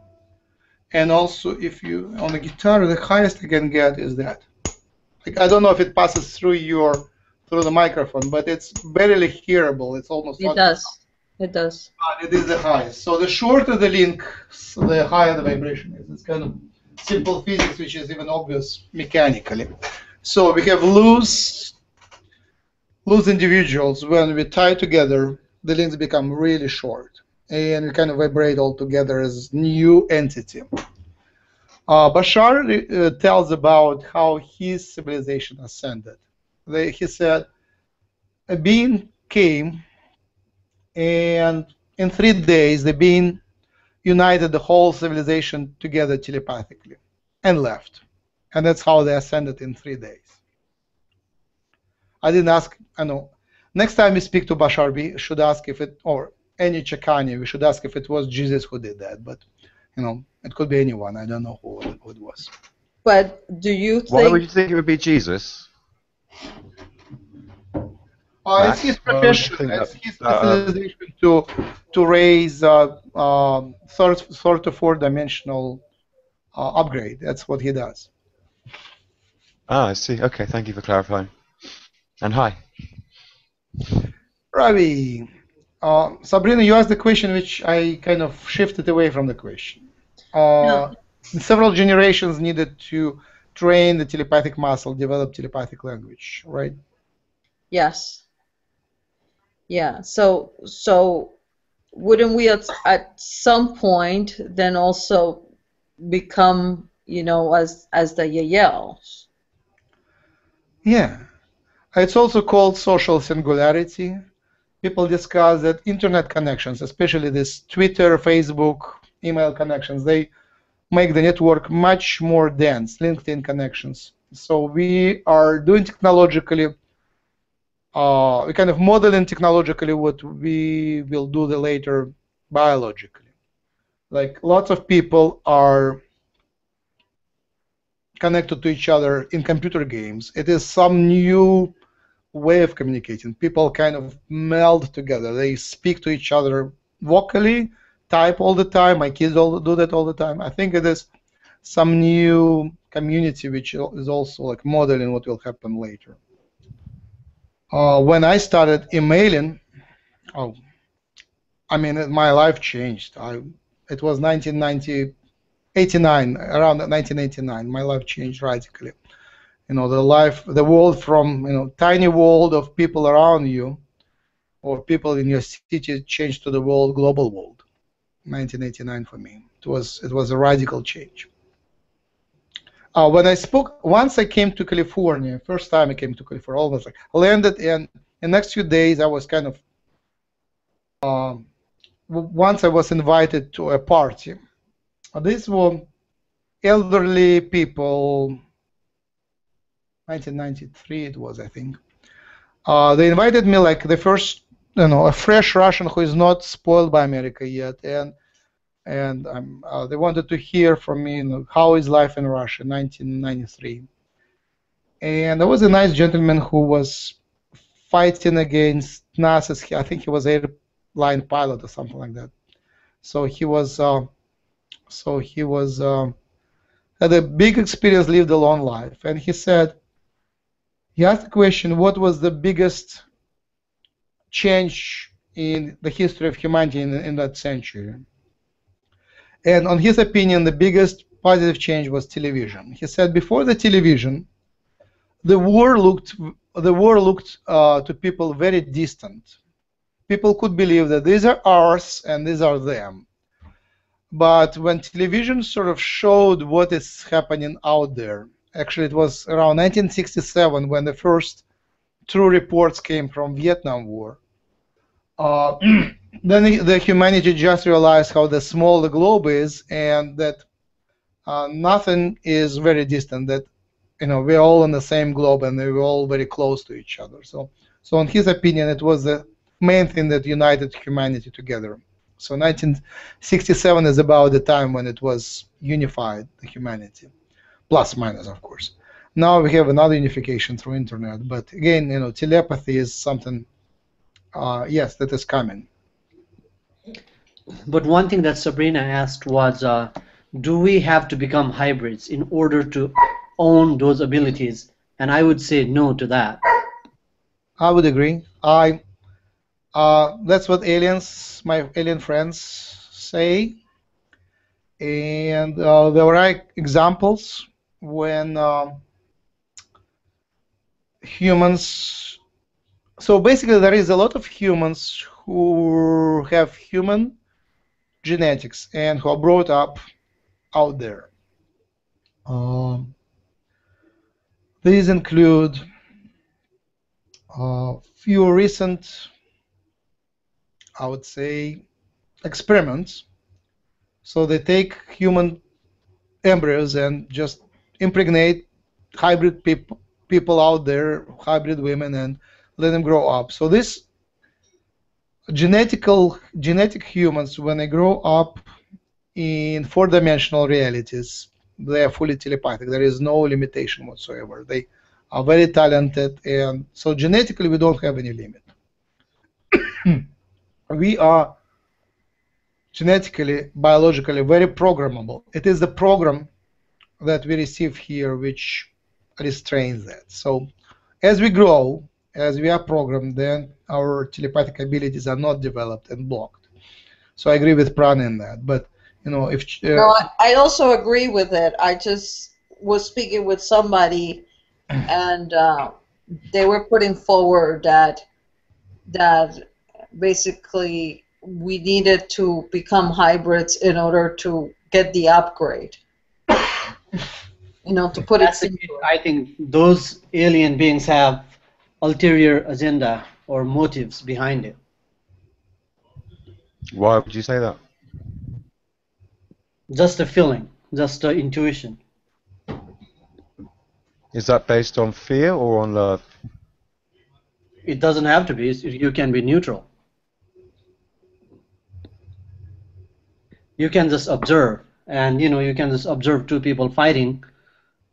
And also, if you on the guitar, the highest you can get is that. Like, I don't know if it passes through the microphone, but it's barely hearable. It's almost. It does. It does. It is the highest. So the shorter the link, the higher the vibration is. It's kind of simple physics, which is even obvious mechanically. So we have loose individuals. When we tie together, the links become really short. And we kind of vibrate all together as new entity. Bashar tells about how his civilization ascended. He said, a being came, and in 3 days, the being united the whole civilization together telepathically and left. And that's how they ascended in 3 days. I didn't ask, I know. Next time we speak to Bashar, we should ask if it, or any Shakani, we should ask if it was Jesus who did that, but it could be anyone. I don't know who it was. But do you think? Why would you think it would be Jesus? It's his profession. It's his specialization to raise third to fourth dimensional upgrade. That's what he does. I see. Okay, thank you for clarifying. And hi. Ravi. Sabrina, you asked the question which I kind of shifted away from the question. Several generations needed to train the telepathic muscle, develop telepathic language, right? Yes. Yeah. So wouldn't we at some point then also become, as the Yahyel? Yeah. It's also called social singularity. People discuss that internet connections, especially this Twitter, Facebook, email connections, they make the network much more dense, LinkedIn connections. So we are doing technologically, we kind of modeling technologically what we will do later biologically. like lots of people are connected to each other in computer games. It is some new way of communicating. People kind of meld together. They speak to each other vocally, type all the time. My kids all do that all the time. I think it is some new community which is also like modeling what will happen later. When I started emailing, oh, I mean, my life changed. It was 1989, around 1989. My life changed radically. You know, the world from, you know, tiny world of people around you or people in your city changed to the world, global world. 1989 for me. It was a radical change. When I spoke, once I came to California, first time I came to California, almost like landed, and the next few days I was kind of, once I was invited to a party. These were elderly people, 1993 it was, I think. They invited me like the first, you know, a fresh Russian who is not spoiled by America yet, and they wanted to hear from me, you know, how is life in Russia, 1993. And there was a nice gentleman who was fighting against Nazis. I think he was an airline pilot or something like that. So he was, had a big experience, lived a long life, and he said, he asked the question, what was the biggest change in the history of humanity in that century? And on his opinion, the biggest positive change was television. He said before the television, the war looked to people very distant. People could believe that these are ours and these are them. But when television sort of showed what is happening out there, actually it was around 1967 when the first true reports came from Vietnam War. Then the humanity just realized how the small the globe is, and that nothing is very distant. That, you know, we're all on the same globe and we're all very close to each other. So in his opinion, it was the main thing that united humanity together. So 1967 is about the time when it was unified, the humanity, plus minus, of course. Now we have another unification through internet, but again, you know, telepathy is something, yes, that is coming. But one thing that Sabrina asked was, do we have to become hybrids in order to own those abilities? And I would say no to that. I would agree. That's what aliens, my alien friends, say. And there are examples when humans. So basically, there is a lot of humans who have human genetics and who are brought up out there. These include few recent, I would say, experiments. So they take human embryos and just impregnate hybrid people out there, hybrid women, and let them grow up. So this genetic humans, when they grow up in four-dimensional realities, they are fully telepathic. There is no limitation whatsoever. They are very talented, and so genetically we don't have any limit. We are genetically, biologically very programmable. It is the program that we receive here which restrains that. So as we grow, as we are programmed, then our telepathic abilities are not developed and blocked. So I agree with Prana in that. But you know, if no, I also agree with it. I just was speaking with somebody, and they were putting forward that basically we needed to become hybrids in order to get the upgrade. You know, to put it simply. I think those alien beings have ulterior agenda or motives behind it. Why would you say that? Just a feeling, just an intuition. Is that based on fear or on love? It doesn't have to be. You can be neutral. you can just observe, and you can just observe two people fighting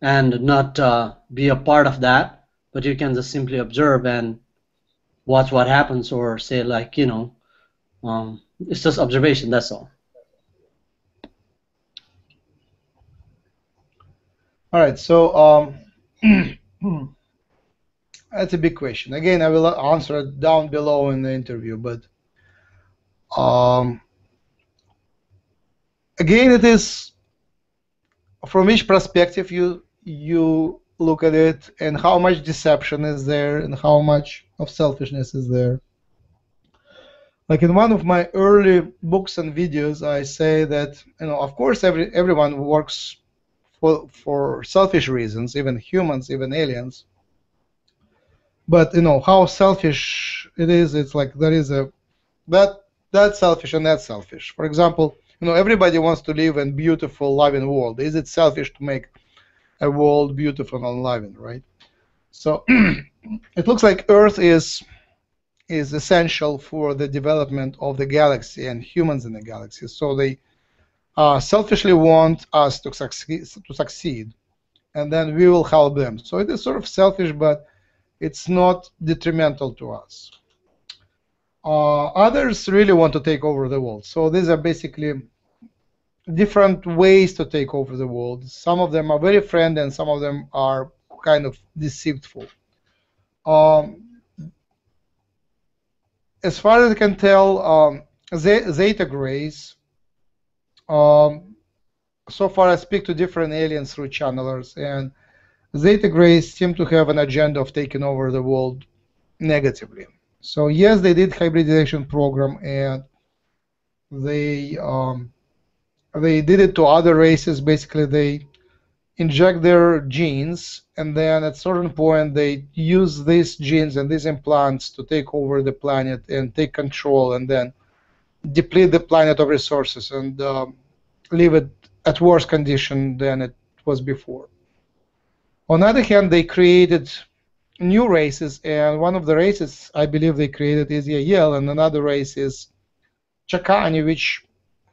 and not be a part of that, but you can just simply observe and watch what happens, or say like, it's just observation, that's all. All right, so that's a big question. Again, I will answer it down below in the interview, but again, it is from each perspective you look at it, and how much deception is there, and how much of selfishness is there. Like in one of my early books and videos, I say that of course everyone works for selfish reasons, even humans, even aliens. But how selfish it is. It's like there is that selfish and that selfish. For example, everybody wants to live in beautiful, loving world. Is it selfish to make a world beautiful and loving, right? So it looks like Earth is essential for the development of the galaxy and humans in the galaxy. So they selfishly want us to succeed, and then we will help them. So it is sort of selfish, but it's not detrimental to us. Others really want to take over the world. So these are basically different ways to take over the world. Some of them are very friendly, and some of them are kind of deceitful. As far as I can tell, Zeta Grays, so far I speak to different aliens through channelers, and Zeta Grays seem to have an agenda of taking over the world negatively. So yes, they did hybridization program, and they did it to other races. Basically, they inject their genes, and then at a certain point they use these genes and these implants to take over the planet and take control, and then deplete the planet of resources and leave it at worse condition than it was before. On the other hand, they created new races, and one of the races I believe they created is Yahyel, and another race is Shakani,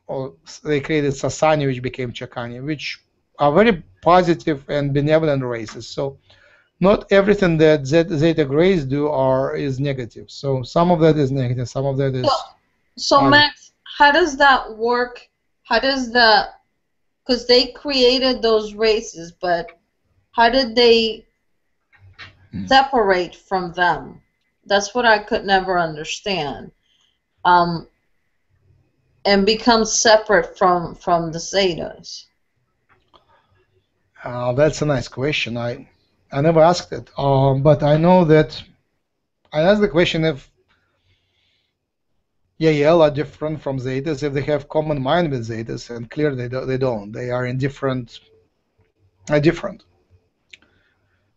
or they created Sasani, which became Shakani, which are very positive and benevolent races. So not everything that Zeta Grays do is negative. So some of that is negative, some of that is... So Max, how does that work? How does because they created those races, but how did they separate from them? That's what I could never understand. And become separate from the Zetas. That's a nice question. I never asked it, but I know that I asked the question if Yahyel are different from Zetas, if they have common mind with Zetas, and clearly they don't. They are different.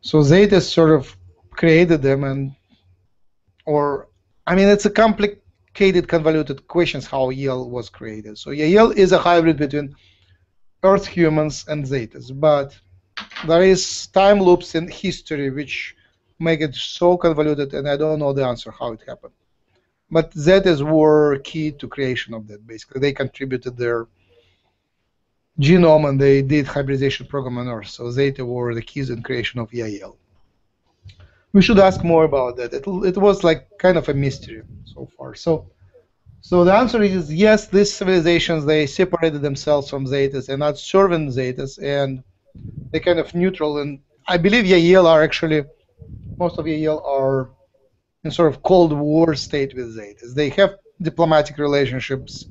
So Zetas sort of created them, it's a complicated, convoluted questions how Yahyel was created. So Yahyel is a hybrid between Earth humans and Zetas, but there is time loops in history which make it so convoluted, and I don't know the answer how it happened. But Zetas were key to creation of that. Basically, they contributed their genome, and they did hybridization program on Earth. So Zeta were the keys in creation of Yahyel. We should ask more about that. It was like kind of a mystery so far. So the answer is yes. These civilizations, they separated themselves from Zetas and not serving Zetas, and they're kind of neutral. And I believe Yahyel are actually, most of Yahyel are in sort of Cold War state with Zetas. They have diplomatic relationships,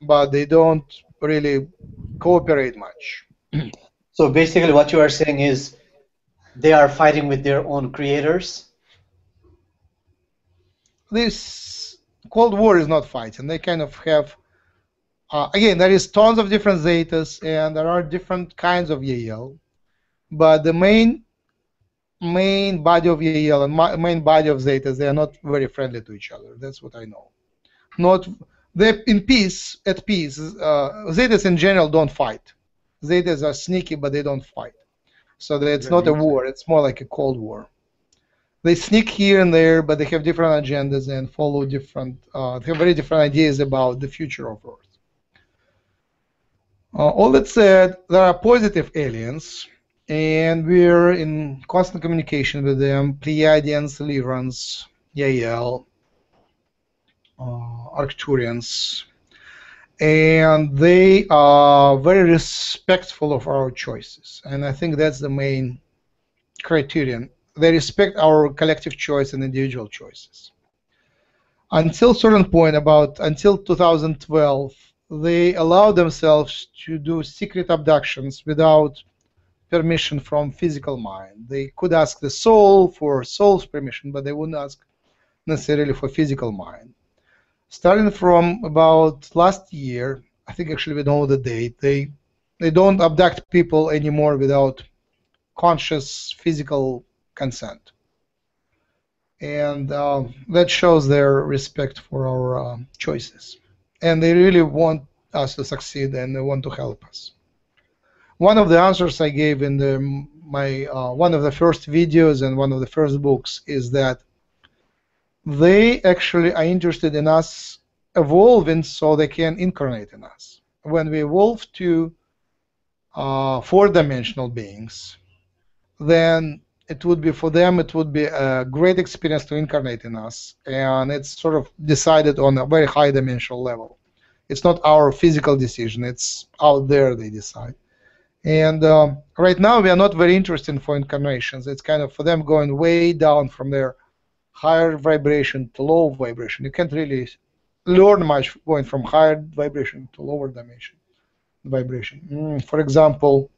but they don't really cooperate much. So basically what you are saying is they are fighting with their own creators? This Cold War is not fighting. They kind of have, again, there is tons of different Zetas, and there are different kinds of Yahyel, but the main body of Yahyel and main body of Zetas, they are not very friendly to each other. That's what I know. They're at peace. Zetas in general don't fight. Zetas are sneaky, but they don't fight. So it's not a war. It's more like a Cold War. They sneak here and there, but they have different agendas and follow different. They have very different ideas about the future of Earth. All that said, there are positive aliens, and we're in constant communication with them. Pleiadians, Lyrans, Yahyel, Arcturians, and they are very respectful of our choices, and I think that's the main criterion. They respect our collective choice and individual choices. Until certain point, until 2012, they allowed themselves to do secret abductions without permission from physical mind. They could ask the soul for soul's permission, but they wouldn't ask necessarily for physical mind. Starting from about last year, I think actually we know the date, they don't abduct people anymore without conscious physical consent. And that shows their respect for our choices. And they really want us to succeed, and they want to help us. One of the answers I gave in my one of the first videos and one of the first books is that they actually are interested in us evolving so they can incarnate in us. When we evolve to four-dimensional beings, then it would be, for them, it would be a great experience to incarnate in us, and it's sort of decided on a very high dimensional level. It's not our physical decision, it's out there they decide. And right now we are not very interested for incarnations. It's kind of for them going way down from their higher vibration to low vibration. You can't really learn much going from higher vibration to lower dimension vibration. For example,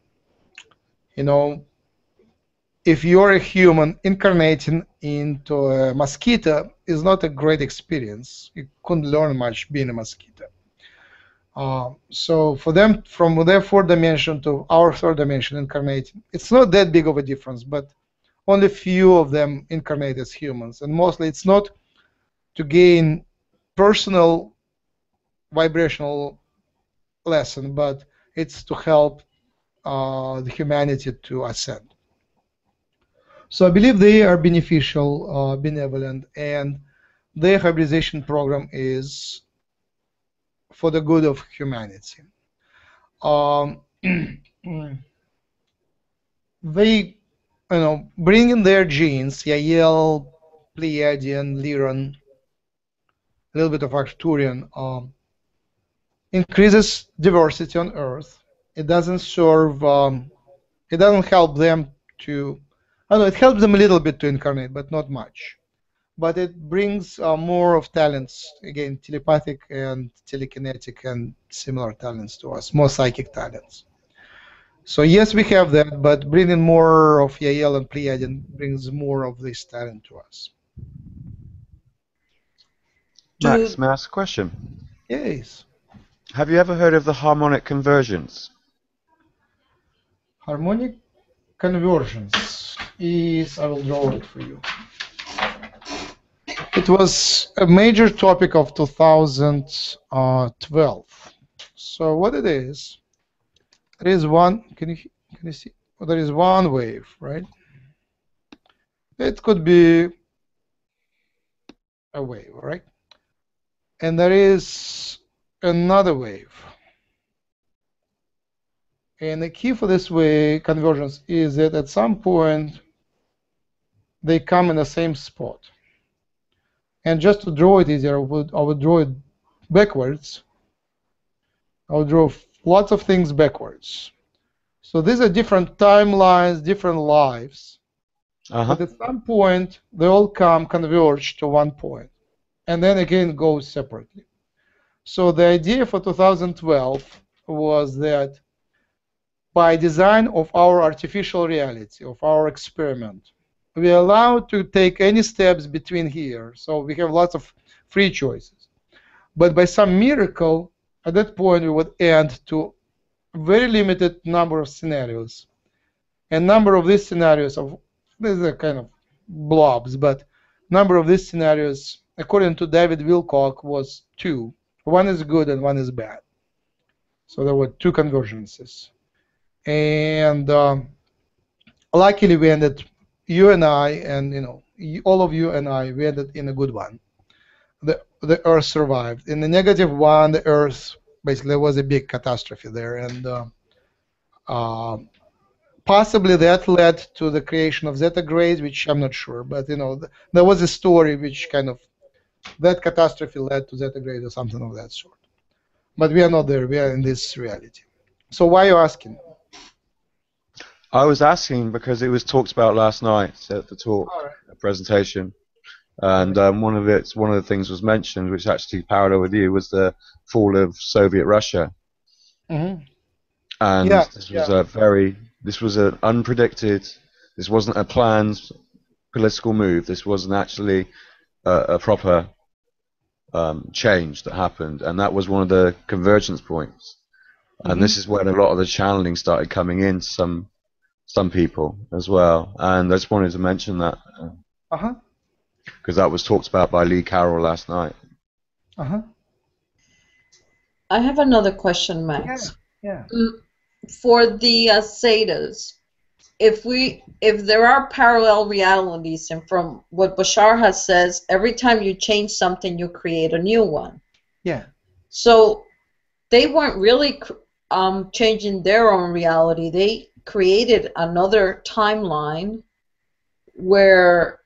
you know, if you're a human, incarnating into a mosquito is not a great experience. You couldn't learn much being a mosquito. So for them, from their fourth dimension to our third dimension incarnating, it's not that big of a difference, but only few of them incarnate as humans. And mostly it's not to gain personal vibrational lesson, but it's to help the humanity to ascend. So I believe they are beneficial, benevolent, and their hybridization program is for the good of humanity. They, bring in their genes, Yahyel, Pleiadian, Lyran, a little bit of Arcturian, increases diversity on Earth. It doesn't serve, it doesn't help them to, it helps them a little bit to incarnate, but not much. But it brings more of talents, again, telepathic and telekinetic and similar talents to us, more psychic talents. So yes, we have that, but bringing more of Yahyel and Pleiadian brings more of this talent to us. Max, may I ask a question? Yes. Have you ever heard of the harmonic conversions? Harmonic conversions is, I will draw it for you. It was a major topic of 2012. So what it is, there is one, can you see? Well, there is one wave, right? It could be a wave, right? And there is another wave. And the key for this way convergence is that at some point they come in the same spot. And just to draw it easier, I would draw it backwards. I would draw lots of things backwards. So these are different timelines, different lives. But at some point, they all converge to one point, and then again go separately. So the idea for 2012 was that by design of our artificial reality, of our experiment, we are allowed to take any steps between here. So we have lots of free choices. But by some miracle, at that point, we would end to a very limited number of scenarios. And number of these scenarios, these are kind of blobs, but number of these scenarios, according to David Wilcock, was 2. One is good and one is bad. So there were 2 convergences. And luckily we ended, you and I, and all of you and I, we ended in a good one. The Earth survived. In the negative one, the Earth basically there was a big catastrophe there, and possibly that led to the creation of Zeta Grays, which I'm not sure, but you know, there was a story which kind of that catastrophe led to Zeta Grays or something of that sort. But we are not there. We are in this reality. So why are you asking? I was asking because it was talked about last night at the talk, the presentation, and one of the things was mentioned, which actually parallel with you, was the fall of Soviet Russia. Mm-hmm. And yeah, this was an unpredicted, this wasn't a planned political move. This wasn't actually a proper change that happened, and that was one of the convergence points. And this is when a lot of the channeling started coming in to some people as well. And I just wanted to mention that because that was talked about by Lee Carroll last night. I have another question, Max. Yeah. For the Zetas, if there are parallel realities, and from what Bashar has says, every time you change something, you create a new one. Yeah. So they weren't really changing their own reality. They created another timeline where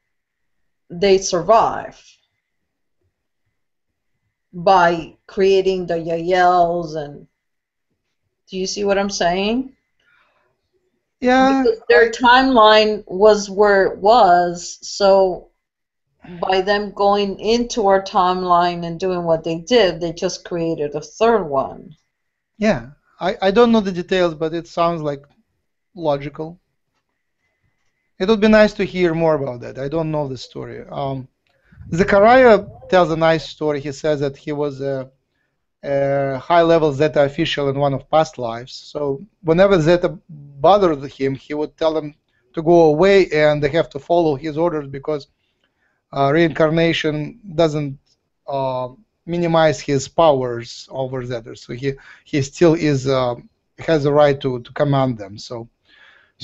they survive by creating the Yahyels. And do you see what I'm saying? Yeah. Because their timeline was where it was, so by them going into our timeline and doing what they did, they just created a third one. Yeah. I don't know the details, but it sounds like logical. It would be nice to hear more about that. I don't know the story. Zechariah tells a nice story. He says that he was a high-level Zeta official in one of past lives. So whenever Zeta bothered him, he would tell them to go away, and they have to follow his orders because reincarnation doesn't minimize his powers over Zeta. So he still has a right to command them. So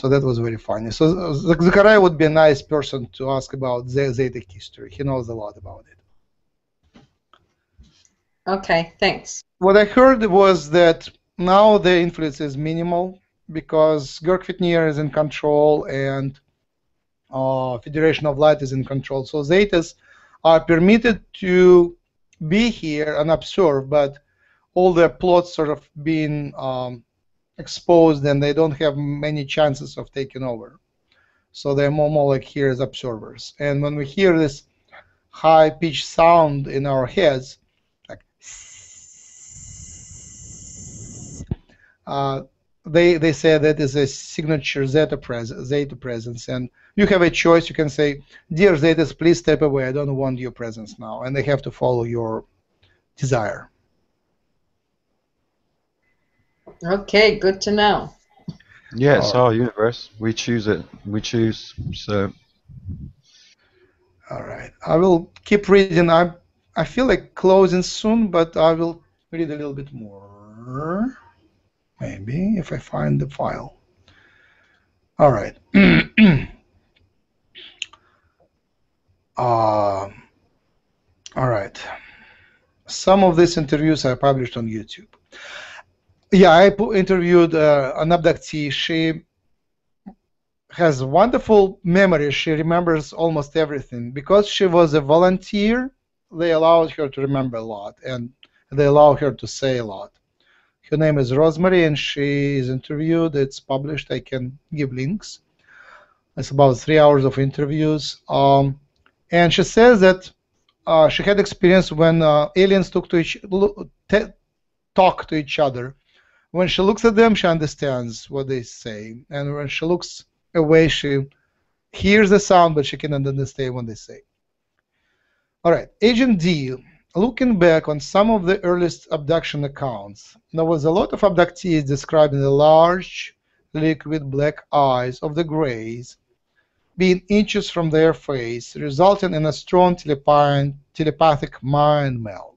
that was very funny. So Zechariah would be a nice person to ask about Zeta history. He knows a lot about it. Okay, thanks. What I heard was that now the influence is minimal because Girk Fitneer is in control and Federation of Light is in control. So Zetas are permitted to be here and observe, but all their plots sort of being exposed, and they don't have many chances of taking over. So they're more like here as observers. And when we hear this high-pitched sound in our heads, like they say that is a signature Zeta presence, and you have a choice. You can say, "Dear Zetas, please step away. I don't want your presence now," and they have to follow your desire. Okay, good to know. Yeah, it's our universe. We choose it. We choose. So. All right. I will keep reading. I feel like closing soon, but I will read a little bit more. Maybe if I find the file. All right. All right. Some of these interviews are published on YouTube. Yeah, I interviewed an abductee. She has wonderful memory. She remembers almost everything. Because she was a volunteer, they allowed her to remember a lot, and they allow her to say a lot. Her name is Rosemary, and she is interviewed. It's published. I can give links. It's about 3 hours of interviews. And she says that she had experience when aliens talk to each other. When she looks at them, she understands what they say. And when she looks away, she hears the sound, but she cannot understand what they say. All right, Agent D. Looking back on some of the earliest abduction accounts, there was a lot of abductees describing the large, liquid black eyes of the Greys being inches from their face, resulting in a strong telepathic mind meld.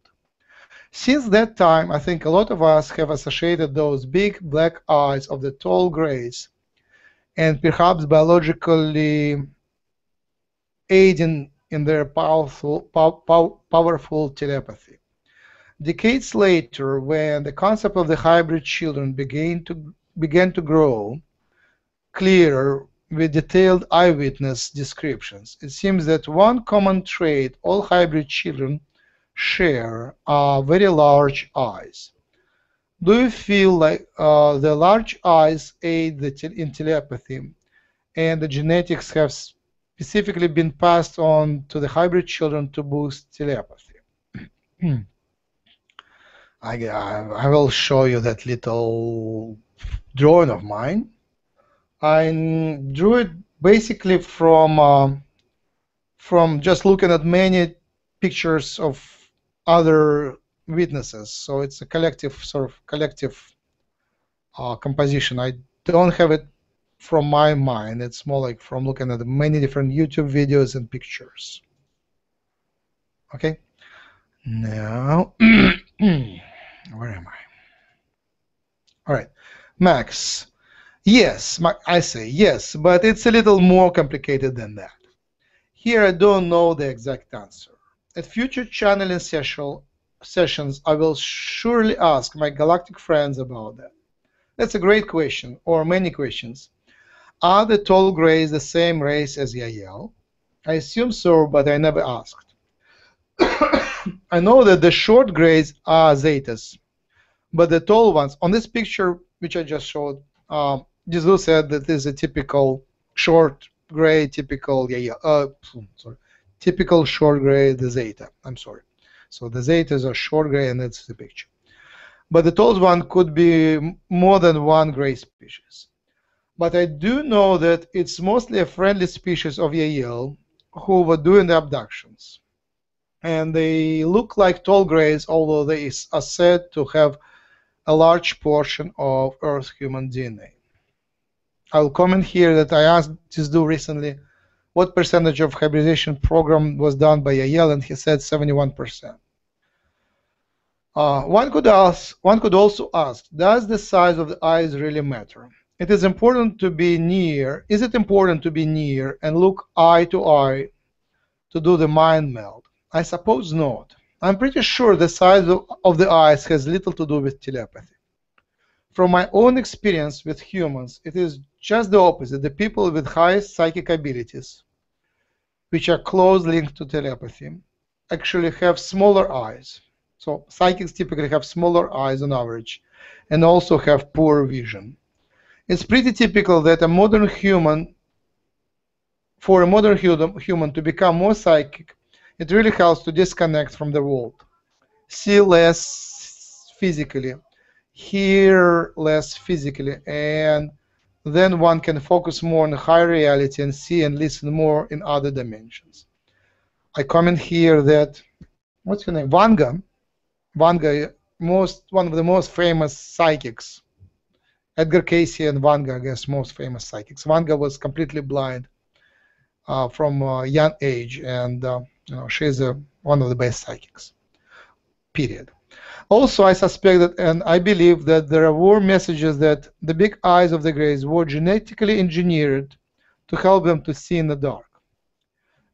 Since that time, I think a lot of us have associated those big black eyes of the tall Greys and perhaps biologically aiding in their powerful telepathy. Decades later, when the concept of the hybrid children began to grow clearer with detailed eyewitness descriptions, it seems that one common trait all hybrid children share are very large eyes. Do you feel like the large eyes aid in telepathy, and the genetics have specifically been passed on to the hybrid children to boost telepathy? I will show you that little drawing of mine. I drew it basically from just looking at many pictures of other witnesses. So it's a collective composition. I don't have it from my mind. It's more like from looking at many different YouTube videos and pictures. Okay. Now, where am I? All right, Max. Yes, I say yes, but it's a little more complicated than that. Here I don't know the exact answer. At future channeling sessions, I will surely ask my galactic friends about that. That's a great question, or many questions. Are the tall grays the same race as Yahyel? I assume so, but I never asked. I know that the short grays are Zetas, but the tall ones, on this picture which I just showed, Jizu said that this is a typical short gray, typical typical short gray, the Zeta. I'm sorry. So the Zetas are short gray, and that's the picture. But the tall one could be more than one gray species. But I do know that it's mostly a friendly species of Yahyel who were doing the abductions. And they look like tall grays, although they are said to have a large portion of Earth human DNA. I'll comment here that I asked Jizu recently what percentage of hybridization program was done by Yahyel, and he said 71%. One could also ask, does the size of the eyes really matter? It is important to be near. Is it important to be near and look eye to eye to do the mind meld? I suppose not. I'm pretty sure the size of the eyes has little to do with telepathy. From my own experience with humans, it is just the opposite. The people with highest psychic abilities, which are closely linked to telepathy, actually have smaller eyes. So psychics typically have smaller eyes on average, and also have poor vision. It's pretty typical that for a modern human to become more psychic, it really helps to disconnect from the world, see less physically, hear less physically, and then one can focus more on higher reality and see and listen more in other dimensions. I comment here that, what's her name? Vanga, one of the most famous psychics. Edgar Cayce and Vanga, I guess, most famous psychics. Vanga was completely blind from a young age, and she's one of the best psychics, period. Also, I suspect that, and I believe that there were messages that the big eyes of the Greys were genetically engineered to help them to see in the dark.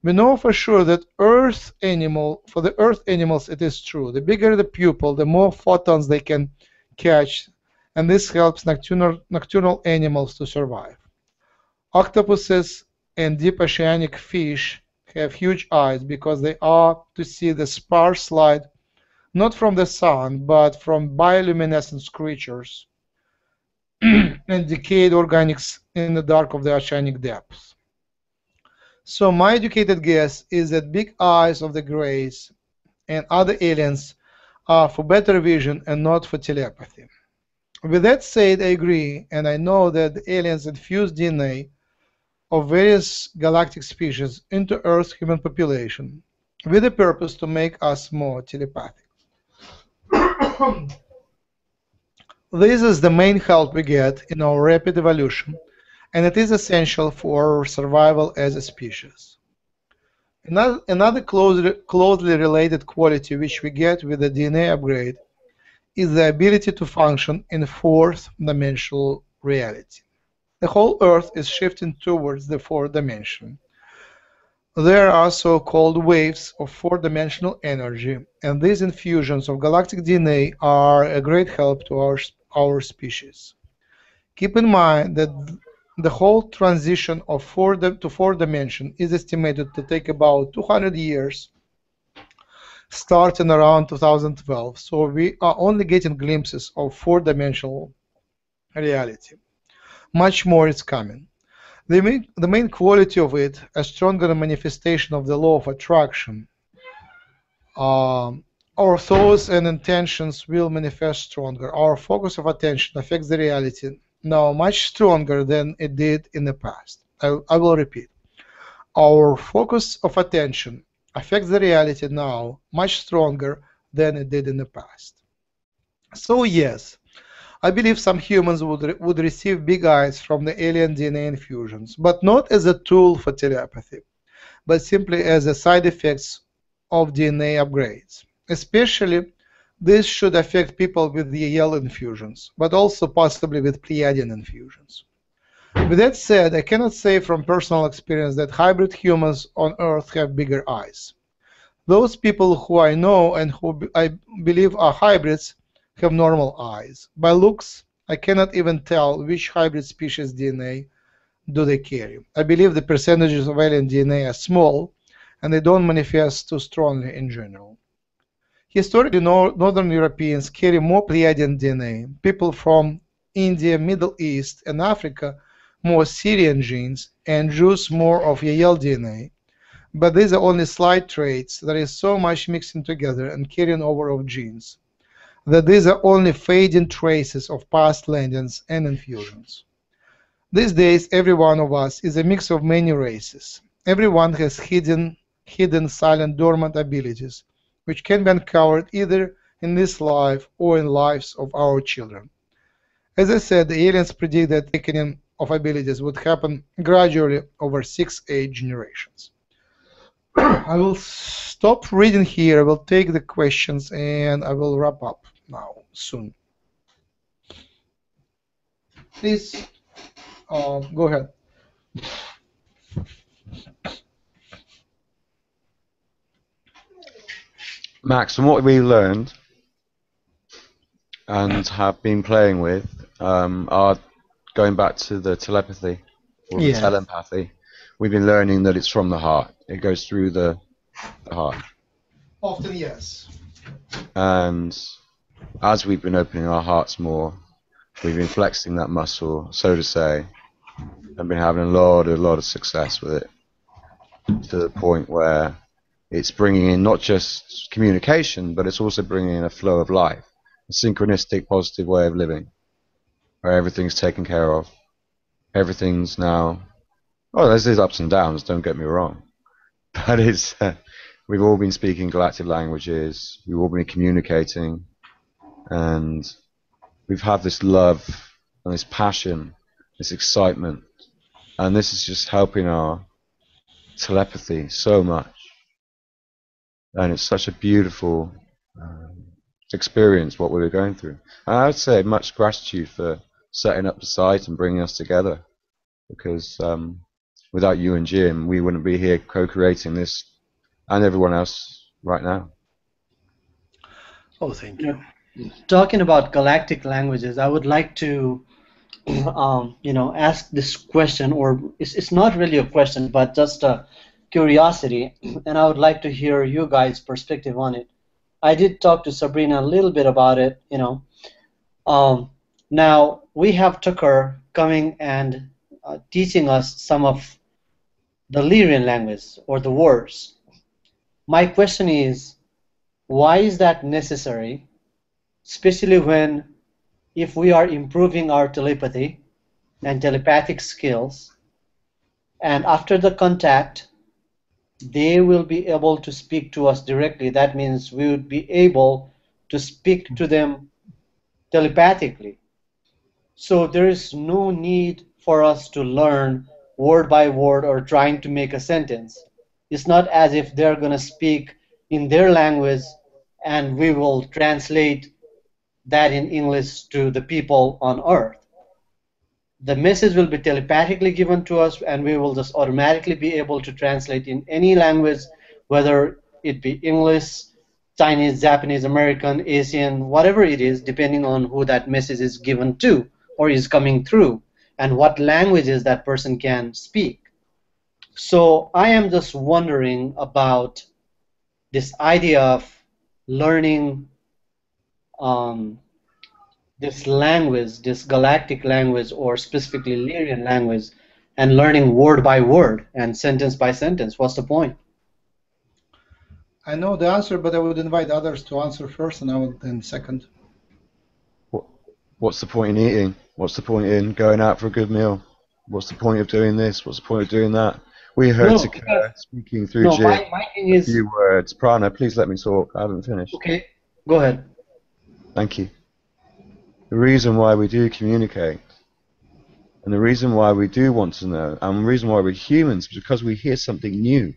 We know for sure that for the Earth animals, it is true. The bigger the pupil, the more photons they can catch, and this helps nocturnal animals to survive. Octopuses and deep oceanic fish have huge eyes because they are to see the sparse light not from the sun, but from bioluminescent creatures and decayed organics in the dark of the oceanic depths. So my educated guess is that big eyes of the Greys and other aliens are for better vision and not for telepathy. With that said, I agree, and I know that the aliens infuse DNA of various galactic species into Earth's human population with the purpose to make us more telepathic. This is the main help we get in our rapid evolution, and it is essential for our survival as a species. Another closely related quality which we get with the DNA upgrade is the ability to function in fourth-dimensional reality. The whole Earth is shifting towards the fourth dimension. There are so-called waves of four-dimensional energy, and these infusions of galactic DNA are a great help to our species. Keep in mind that the whole transition of to four dimension is estimated to take about 200 years, starting around 2012, so we are only getting glimpses of four-dimensional reality. Much more is coming. The main quality of it, a stronger manifestation of the law of attraction. Our thoughts and intentions will manifest stronger. Our focus of attention affects the reality now much stronger than it did in the past. I will repeat. Our focus of attention affects the reality now much stronger than it did in the past. So yes, I believe some humans would receive big eyes from the alien DNA infusions, but not as a tool for telepathy, but simply as a side effects of DNA upgrades. Especially, this should affect people with the Yahyel infusions, but also possibly with Pleiadian infusions. With that said, I cannot say from personal experience that hybrid humans on Earth have bigger eyes. Those people who I know and who I believe are hybrids have normal eyes. By looks, I cannot even tell which hybrid species DNA do they carry. I believe the percentages of alien DNA are small, and they don't manifest too strongly in general. Historically, Northern Europeans carry more Pleiadian DNA. People from India, Middle East, and Africa more Sirian genes, and Jews more of Yahyel DNA. But these are only slight traits. There is so much mixing together and carrying over of genes that these are only fading traces of past landings and infusions. These days, every one of us is a mix of many races. Everyone has hidden, silent, dormant abilities, which can be uncovered either in this life or in lives of our children. As I said, the aliens predict that the quickening of abilities would happen gradually over 6-8 generations. I will stop reading here. I will take the questions and I will wrap up now soon. Please go ahead. Max, from what we learned and have been playing with, are going back to the telepathy or the telepathy. We've been learning that it's from the heart. It goes through the heart. Often, yes. And as we've been opening our hearts more, we've been flexing that muscle, so to say, and been having a lot of success with it, to the point where it's bringing in not just communication, but it's also bringing in a flow of life, a synchronistic, positive way of living, where everything's taken care of. Everything's now, there's these ups and downs, don't get me wrong, but it's we've all been speaking galactic languages, we've all been communicating, and we've had this love and this passion, this excitement, and this is just helping our telepathy so much. And it's such a beautiful experience what we were going through. And I would say much gratitude for setting up the site and bringing us together, because without you and Jim, we wouldn't be here co-creating this and everyone else right now. Oh, thank you. Talking about galactic languages, I would like to ask this question, or it's not really a question, but just a curiosity, and I would like to hear you guys' perspective on it. I did talk to Sabrina a little bit about it, now we have Tucker coming and teaching us some of the Lyran language or the words. My question is, why is that necessary, especially when, if we are improving our telepathy and telepathic skills, and after the contact, they will be able to speak to us directly. That means we would be able to speak to them telepathically. So there is no need for us to learn word by word or trying to make a sentence. It's not as if they're going to speak in their language and we will translate that in English to the people on Earth. the message will be telepathically given to us, and we will just automatically be able to translate in any language, whether it be English, Chinese, Japanese, American, Asian, whatever it is, depending on who that message is given to or is coming through, and what languages that person can speak. So I am just wondering about this idea of learning this language, this galactic language, or specifically Lyrian language, and learning word by word and sentence by sentence. What's the point? I know the answer, but I would invite others to answer first, and I would then second. What's the point in eating? What's the point in going out for a good meal? What's the point of doing this? What's the point of doing that? We heard Takara speaking through Girk a few words. Prana, please let me talk. I haven't finished. Okay, go ahead. Thank you. The reason why we do communicate, and the reason why we do want to know, and the reason why we're humans, is because we hear something new,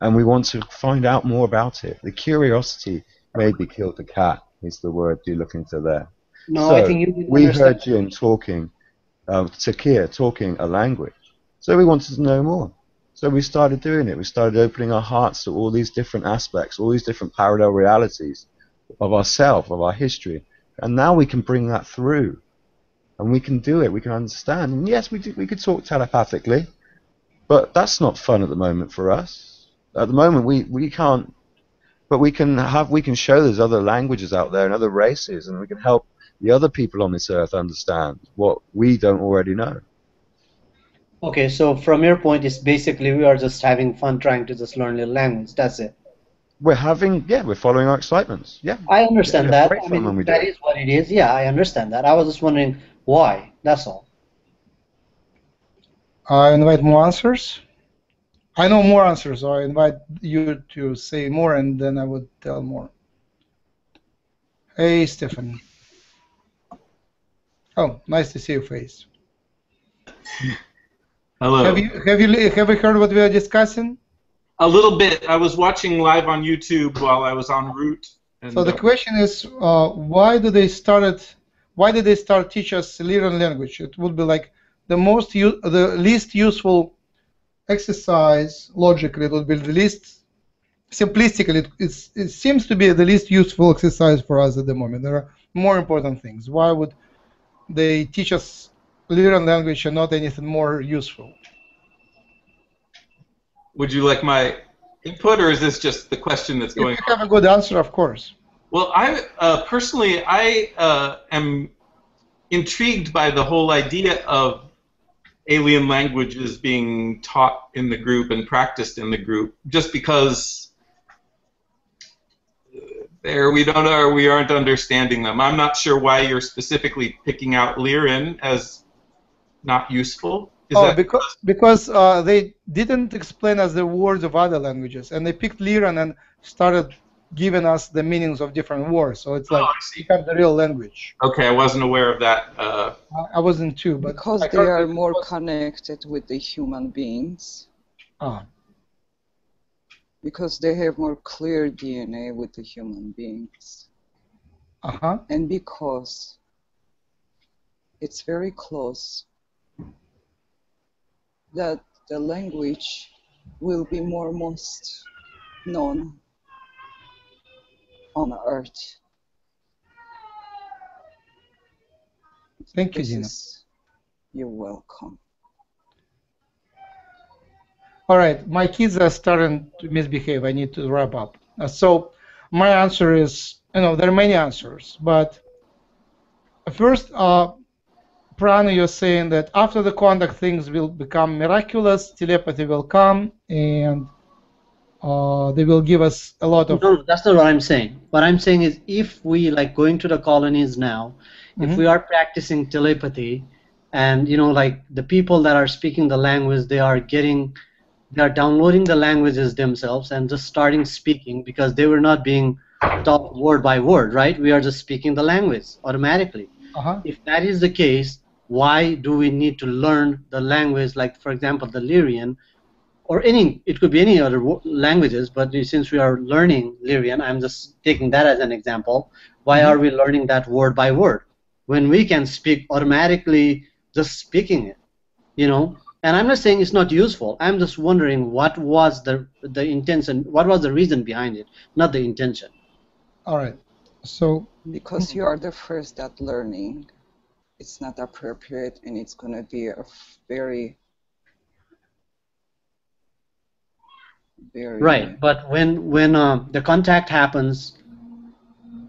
and we want to find out more about it. The curiosity maybe killed the cat, is the word you're looking for there. No, so I think you didn't we understand. heard Jim talking, Takir talking a language, so we wanted to know more. So we started doing it. We started opening our hearts to all these different aspects, all these different parallel realities of ourselves, of our history. And now we can bring that through. And we can do it. We can understand. And yes, we could talk telepathically. But that's not fun at the moment for us. At the moment, we can't. But we can show there's other languages out there and other races. And we can help the other people on this earth understand what we don't already know. Okay, so from your point, it's basically we are just having fun trying to just learn a language. That's it. We're following our excitements. Yeah. I understand that. Great I fun when we mean, that do it. is what it is. Yeah, I understand that. I was just wondering why. That's all. I invite more answers. I know more answers, so I invite you to say more, and then I would tell more. Hey, Stephen. Oh, nice to see your face. Hello. Have you heard what we are discussing? A little bit. I was watching live on YouTube while I was en route. And, so the question is, why did they start teach us Lyran language? It would be like the least useful exercise. Logically, it would be the least simplistically. It seems to be the least useful exercise for us at the moment. There are more important things. Why would they teach us Lyran language and not anything more useful? Would you like my input, or is this just the question that's going on? If you have a good answer, of course. Well, I personally am intrigued by the whole idea of alien languages being taught in the group and practiced in the group, just because we aren't understanding them. I'm not sure why you're specifically picking out Lyran as not useful. Because they didn't explain us the words of other languages, and they picked Lyran and started giving us the meanings of different words. So it's like we have the real language. Okay, I wasn't aware of that. I wasn't too, but because they are more connected with the human beings. Because they have more clear DNA with the human beings. And because it's very close, that the language will be most known on Earth. Thank you, Zina. You're welcome. All right, my kids are starting to misbehave. I need to wrap up. So my answer is, there are many answers, but first, Prana, you're saying that after the contact, things will become miraculous, telepathy will come, and they will give us a lot of... No, that's not what I'm saying. What I'm saying is if we, like going to the colonies now, if we are practicing telepathy, and, like the people that are speaking the language, they are downloading the languages themselves and just starting speaking because they were not being taught word by word, right? We are just speaking the language automatically. If that is the case, why do we need to learn the language, like, for example, the Lyrian, or it could be any other languages, but since we are learning Lyrian, I'm just taking that as an example, why are we learning that word by word? When we can speak automatically just speaking it, you know. And I'm not saying it's not useful. I'm just wondering what was the intention, what was the reason behind it, not the intention. All right. So because you are the first at learning, it's not appropriate, and it's going to be a very right. But when the contact happens,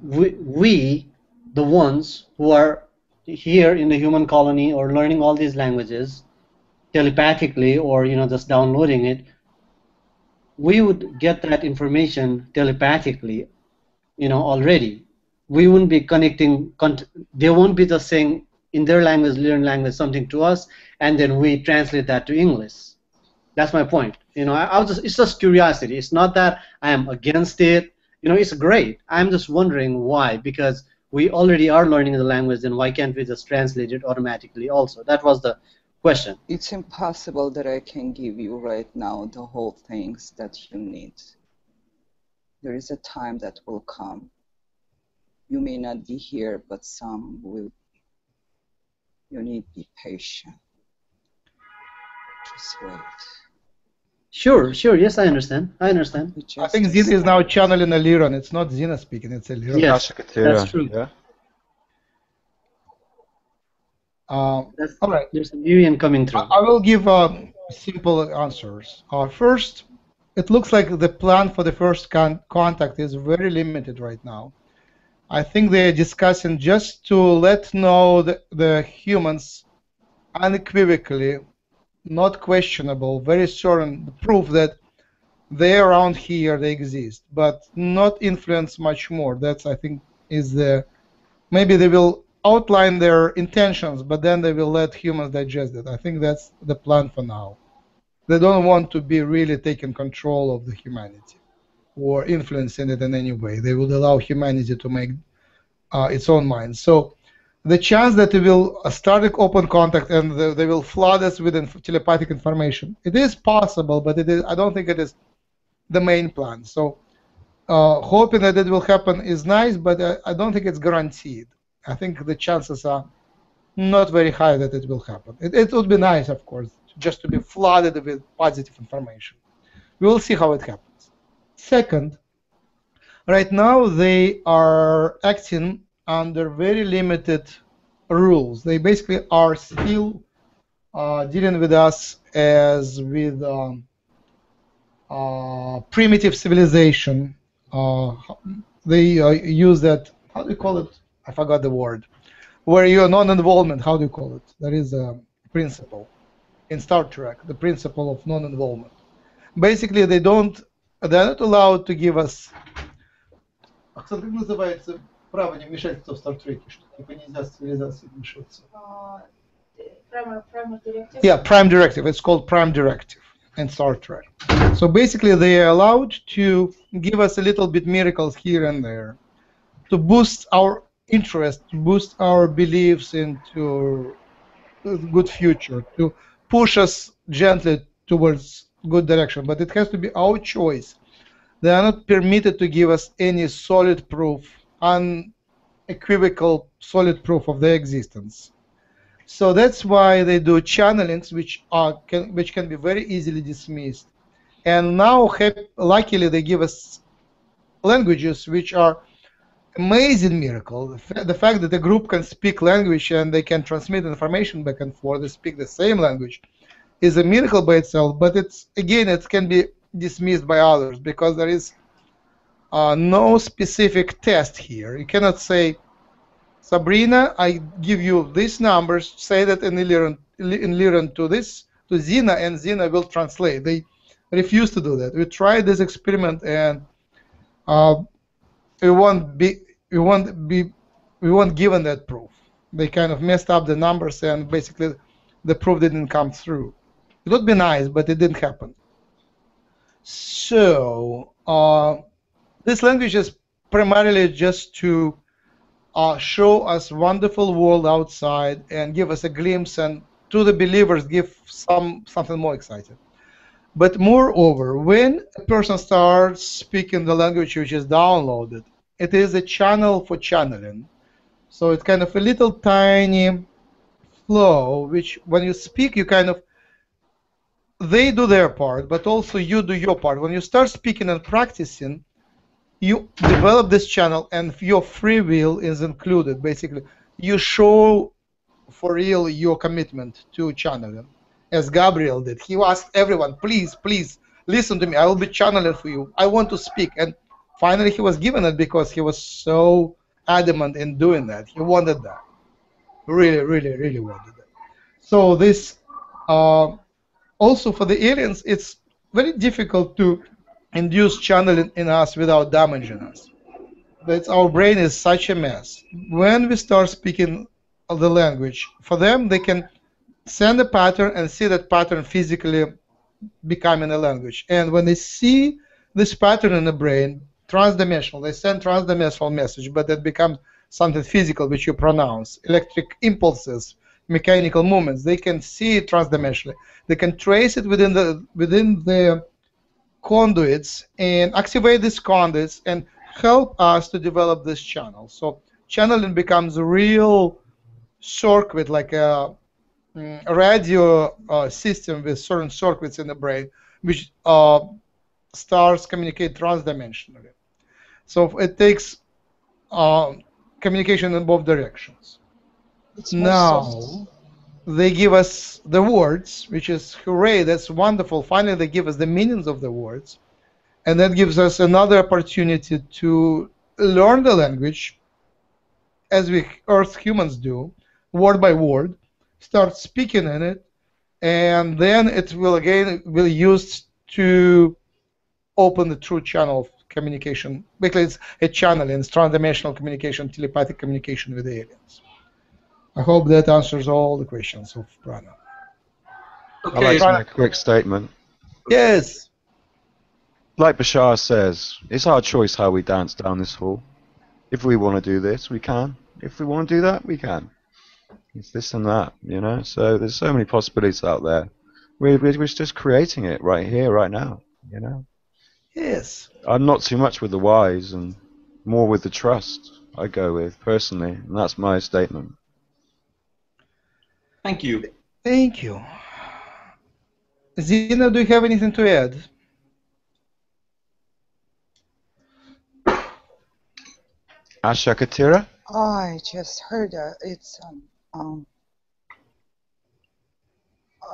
we the ones who are here in the human colony or learning all these languages telepathically, or just downloading it, we would get that information telepathically, already. We wouldn't be connecting. They won't be just saying in their language, Lyran language, something to us, and then we translate that to English. That's my point. It's just curiosity. It's not that I am against it. It's great. I'm just wondering why, because we already are learning the language, then why can't we just translate it automatically also? That was the question. It's impossible that I can give you right now the whole things that you need. There is a time that will come. You may not be here, but some will. You need to be patient. Just wait. Sure. Yes, I understand. I think Zeta is now channeling a Lyran. It's not Zena speaking, it's a Lyran. Yes, that's true. Yeah. All right. There's a Lyran coming through. I will give simple answers. First, it looks like the plan for the first contact is very limited right now. I think they're discussing just to let know the humans unequivocally, not questionable, very certain proof that they're around here, they exist, but not influence much more. That's, I think, is the, maybe they will outline their intentions, but then they will let humans digest it. I think that's the plan for now. They don't want to be really taking control of the humanity or influencing it in any way. They would allow humanity to make its own mind. So the chance that they will start an open contact and they will flood us with telepathic information, it is possible, but I don't think it is the main plan. So hoping that it will happen is nice, but I don't think it's guaranteed. I think the chances are not very high that it will happen. It would be nice, of course, just to be flooded with positive information. We will see how it happens. Second, right now they are acting under very limited rules. They basically are still dealing with us as with primitive civilization. They use that, how do you call it? I forgot the word. Where you are non-involvement, how do you call it? That is a principle in Star Trek, the principle of non-involvement. Basically, they're not allowed to give us. Как называется право не вмешательства в Стартреке, что типа нельзя с цивилизацией вмешиваться? Prime Directive? Yeah, Prime Directive. It's called Prime Directive in Star Trek. So basically, they are allowed to give us a little bit miracles here and there to boost our interest, to boost our beliefs into a good future, to push us gently towards good direction. But it has to be our choice. They are not permitted to give us any solid proof, unequivocal solid proof of their existence. So that's why they do channelings, which can be very easily dismissed. And now, luckily, they give us languages which are amazing miracle. The fact that a group can speak language and they can transmit information back and forth, they speak the same language, is a miracle by itself. But it can be dismissed by others because there is no specific test here. You cannot say, Sabrina, I give you these numbers, say that in Lyran to Zena, and Zena will translate. They refuse to do that. We tried this experiment, and we weren't given that proof. They kind of messed up the numbers, and basically the proof didn't come through. It would be nice, but it didn't happen. So this language is primarily just to show us wonderful world outside and give us a glimpse, and to the believers give something more exciting. But moreover, when a person starts speaking the language which is downloaded, it is a channel for channeling. So it's kind of a little tiny flow, which when you speak, you kind of, they do their part, but also you do your part. When you start speaking and practicing, you develop this channel, and your free will is included. Basically, you show for real your commitment to channeling, as Gabriel did. He asked everyone, please, please, listen to me. I will be channeling for you. I want to speak. And finally, he was given it because he was so adamant in doing that. He wanted that. Really, really, really wanted that. So this, also for the aliens, it's very difficult to induce channeling in us without damaging us. But our brain is such a mess. When we start speaking the language, for them, they can send a pattern and see that pattern physically becoming a language. And when they see this pattern in the brain, transdimensional, they send transdimensional message, but that becomes something physical which you pronounce, electric impulses, mechanical movements. They can see it transdimensionally. They can trace it within the conduits and activate these conduits and help us to develop this channel. So channeling becomes a real circuit, like a radio system with certain circuits in the brain, which stars communicate transdimensionally. So it takes communication in both directions. Now they give us the words, which is hooray, that's wonderful. Finally, they give us the meanings of the words, and that gives us another opportunity to learn the language, as we Earth humans do, word by word, start speaking in it, and then it will again be used to open the true channel of communication. Basically, it's a channel in transdimensional communication, telepathic communication with aliens. I hope that answers all the questions of Prana. Okay. I'd like to make a quick statement. Yes. Like Bashar says, it's our choice how we dance down this hall. If we want to do this, we can. If we want to do that, we can. It's this and that, you know? So there's so many possibilities out there. We're just creating it right here, right now, you know? Yes. I'm not too much with the whys and more with the trust I go with, personally. And that's my statement. Thank you. Thank you. Zena, do you have anything to add? Ashakatira? I just heard that it's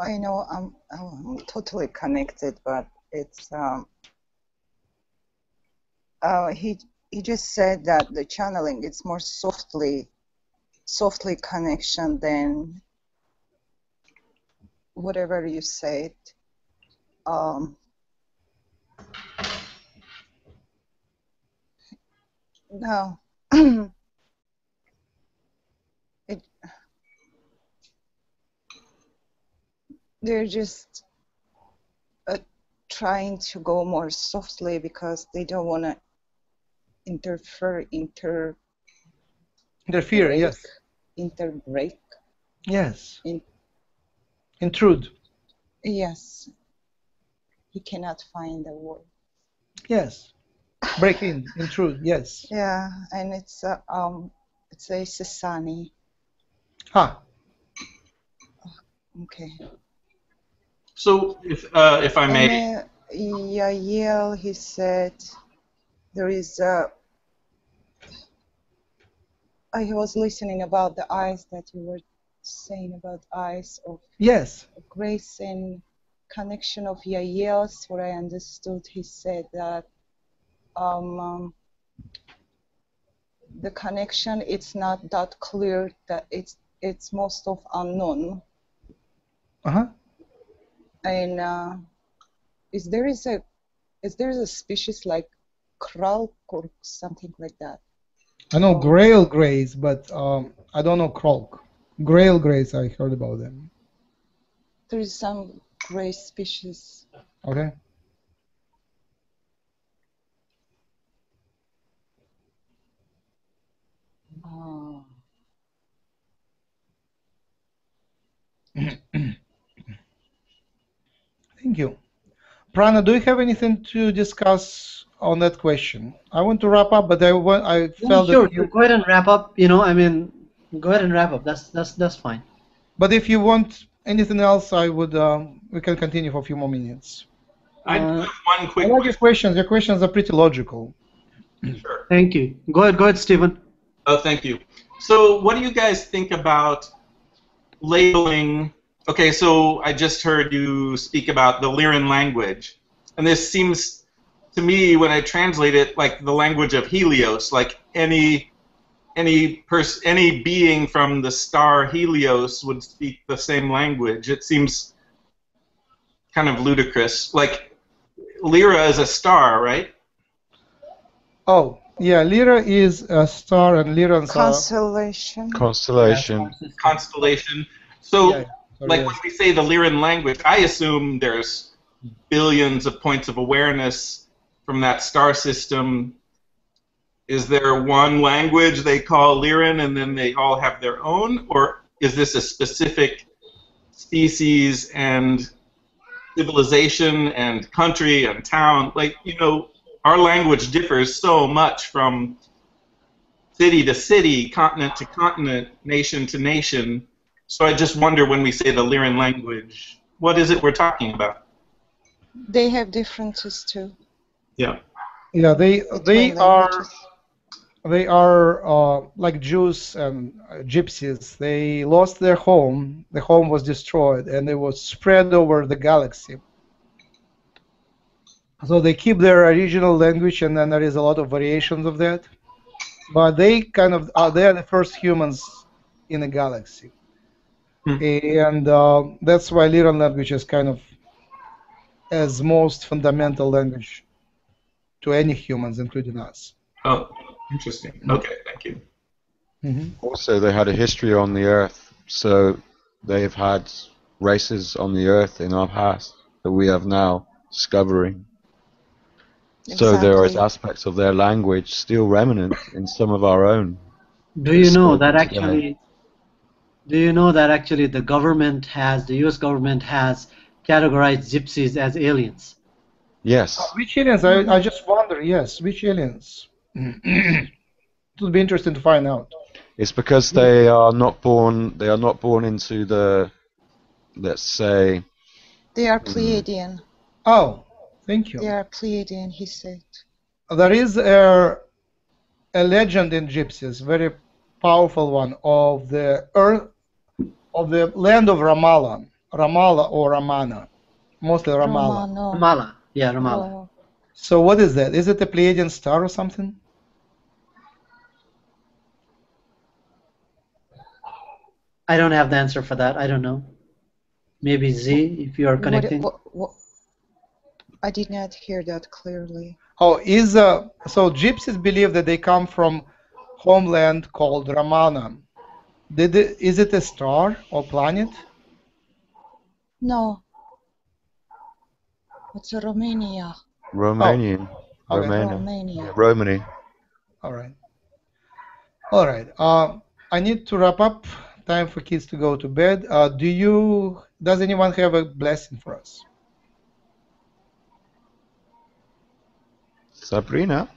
I know I'm totally connected, but it's he just said that the channeling, it's more softly connection than whatever you said. No. They're just trying to go more softly because they don't want to interfere, yes. Interbreak. Yes. Intrude. Yes. He cannot find the word. Yes. Break in, intrude, yes. Yeah, and it's a Sasani. Ah. Okay. So, if I may, And, Yahyel, he said there is a. I was listening about the eyes that you were saying about eyes of. Yes. Grace and connection of Yahyel's. What I understood, he said that the connection, it's not that clear, that it's most of unknown. Uh-huh. And is there a species like kralk or something like that? I know grail grays, but I don't know kralk. Grail grays, I heard about them. There is some gray species. Okay. Oh. Thank you. Prana, do you have anything to discuss on that question? I want to wrap up, but I felt sure. that you... Go ahead and wrap up. You know, I mean, go ahead and wrap up. That's fine. But if you want anything else, I would. We can continue for a few more minutes. I do have one quick I like your questions. Your questions are pretty logical. Sure. Thank you. Go ahead, Stephen. Oh, thank you. So what do you guys think about labeling? Okay, so I just heard you speak about the Lyran language. And this seems to me, when I translate it, like the language of Helios, like any being from the star Helios would speak the same language. It seems kind of ludicrous. Like Lyra is a star, right? Oh, yeah, Lyra is a star and Lyrans Constellation. Constellation. Constellation. So, Yeah, like when we say the Lyran language, I assume there's billions of points of awareness from that star system. Is there one language they call Lyran and then they all have their own? Or is this a specific species and civilization and country and town? Like, you know, our language differs so much from city to city, continent to continent, nation to nation. So I just wonder when we say the Lyran language, what is it we're talking about? They have differences too. Yeah. Yeah, they Between are languages. like Jews and gypsies. They lost their home. The home was destroyed, and it was spread over the galaxy. So they keep their original language, and then there is a lot of variations of that. But they kind of they are the first humans in the galaxy, and that's why Lyran language is kind of as most fundamental language to any humans, including us. Oh, interesting. Okay, thank you. Also, they had a history on the Earth, so they've had races on the Earth in our past that we have now discovering. So there is Exactly. aspects of their language still remnant in some of our own. Do you know that spoken today. actually? Do you know that actually the U.S. government has categorized gypsies as aliens? Yes. Which aliens? I just wonder. Yes, which aliens? It would be interesting to find out. It's because they are not born. They are not born into the, let's say. They are Pleiadian. Oh, thank you. They are Pleiadian, he said. There is a legend in Gypsies, very powerful one, of the earth, of the land of Ramallah or Ramana, mostly Ramallah. Ramallah. Yeah, Ramallah. Oh. So what is that? Is it a Pleiadian star or something? I don't have the answer for that. I don't know. Maybe Z, if you are connecting. What? I did not hear that clearly. Oh, so Gypsies believe that they come from homeland called Ramana. Is it a star or planet? No. It's a Romania. Romanian. Oh, okay. Romania. Romany. All right. All right. I need to wrap up. Time for kids to go to bed. Does anyone have a blessing for us? Sabrina.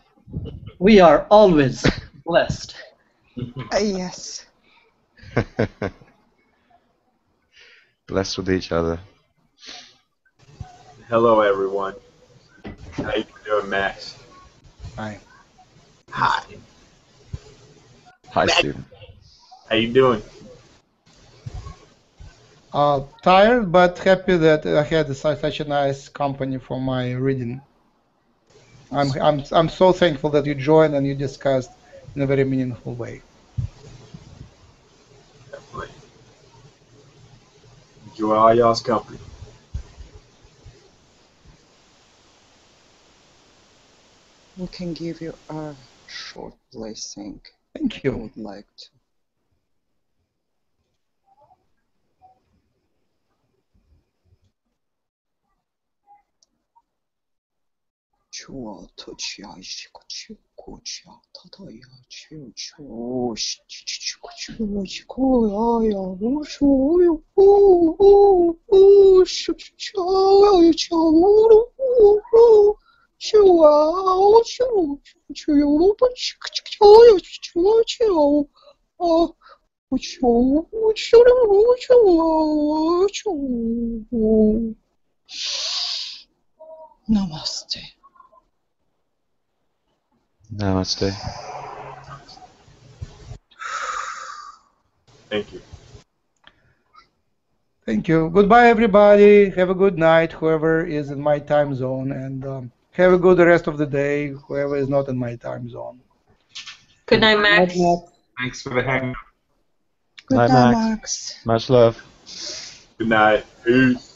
We are always blessed. Yes. Blessed with each other. Hello, everyone. How you doing, Max? Hi. Hi. Hi, Stephen. How you doing? Tired, but happy that I had such a nice company for my reading. I'm so thankful that you joined and you discussed in a very meaningful way. Definitely. Enjoy all y'all's company. We can give you a short blessing. Thank I you. would like to. Namaste. Namaste. Thank you. Thank you. Goodbye, everybody. Have a good night, whoever is in my time zone, and have a good rest of the day, whoever is not in my time zone. Good night, Max. Thanks for the hangout. Good Bye, night, Max. Max. Much love. Good night. Peace.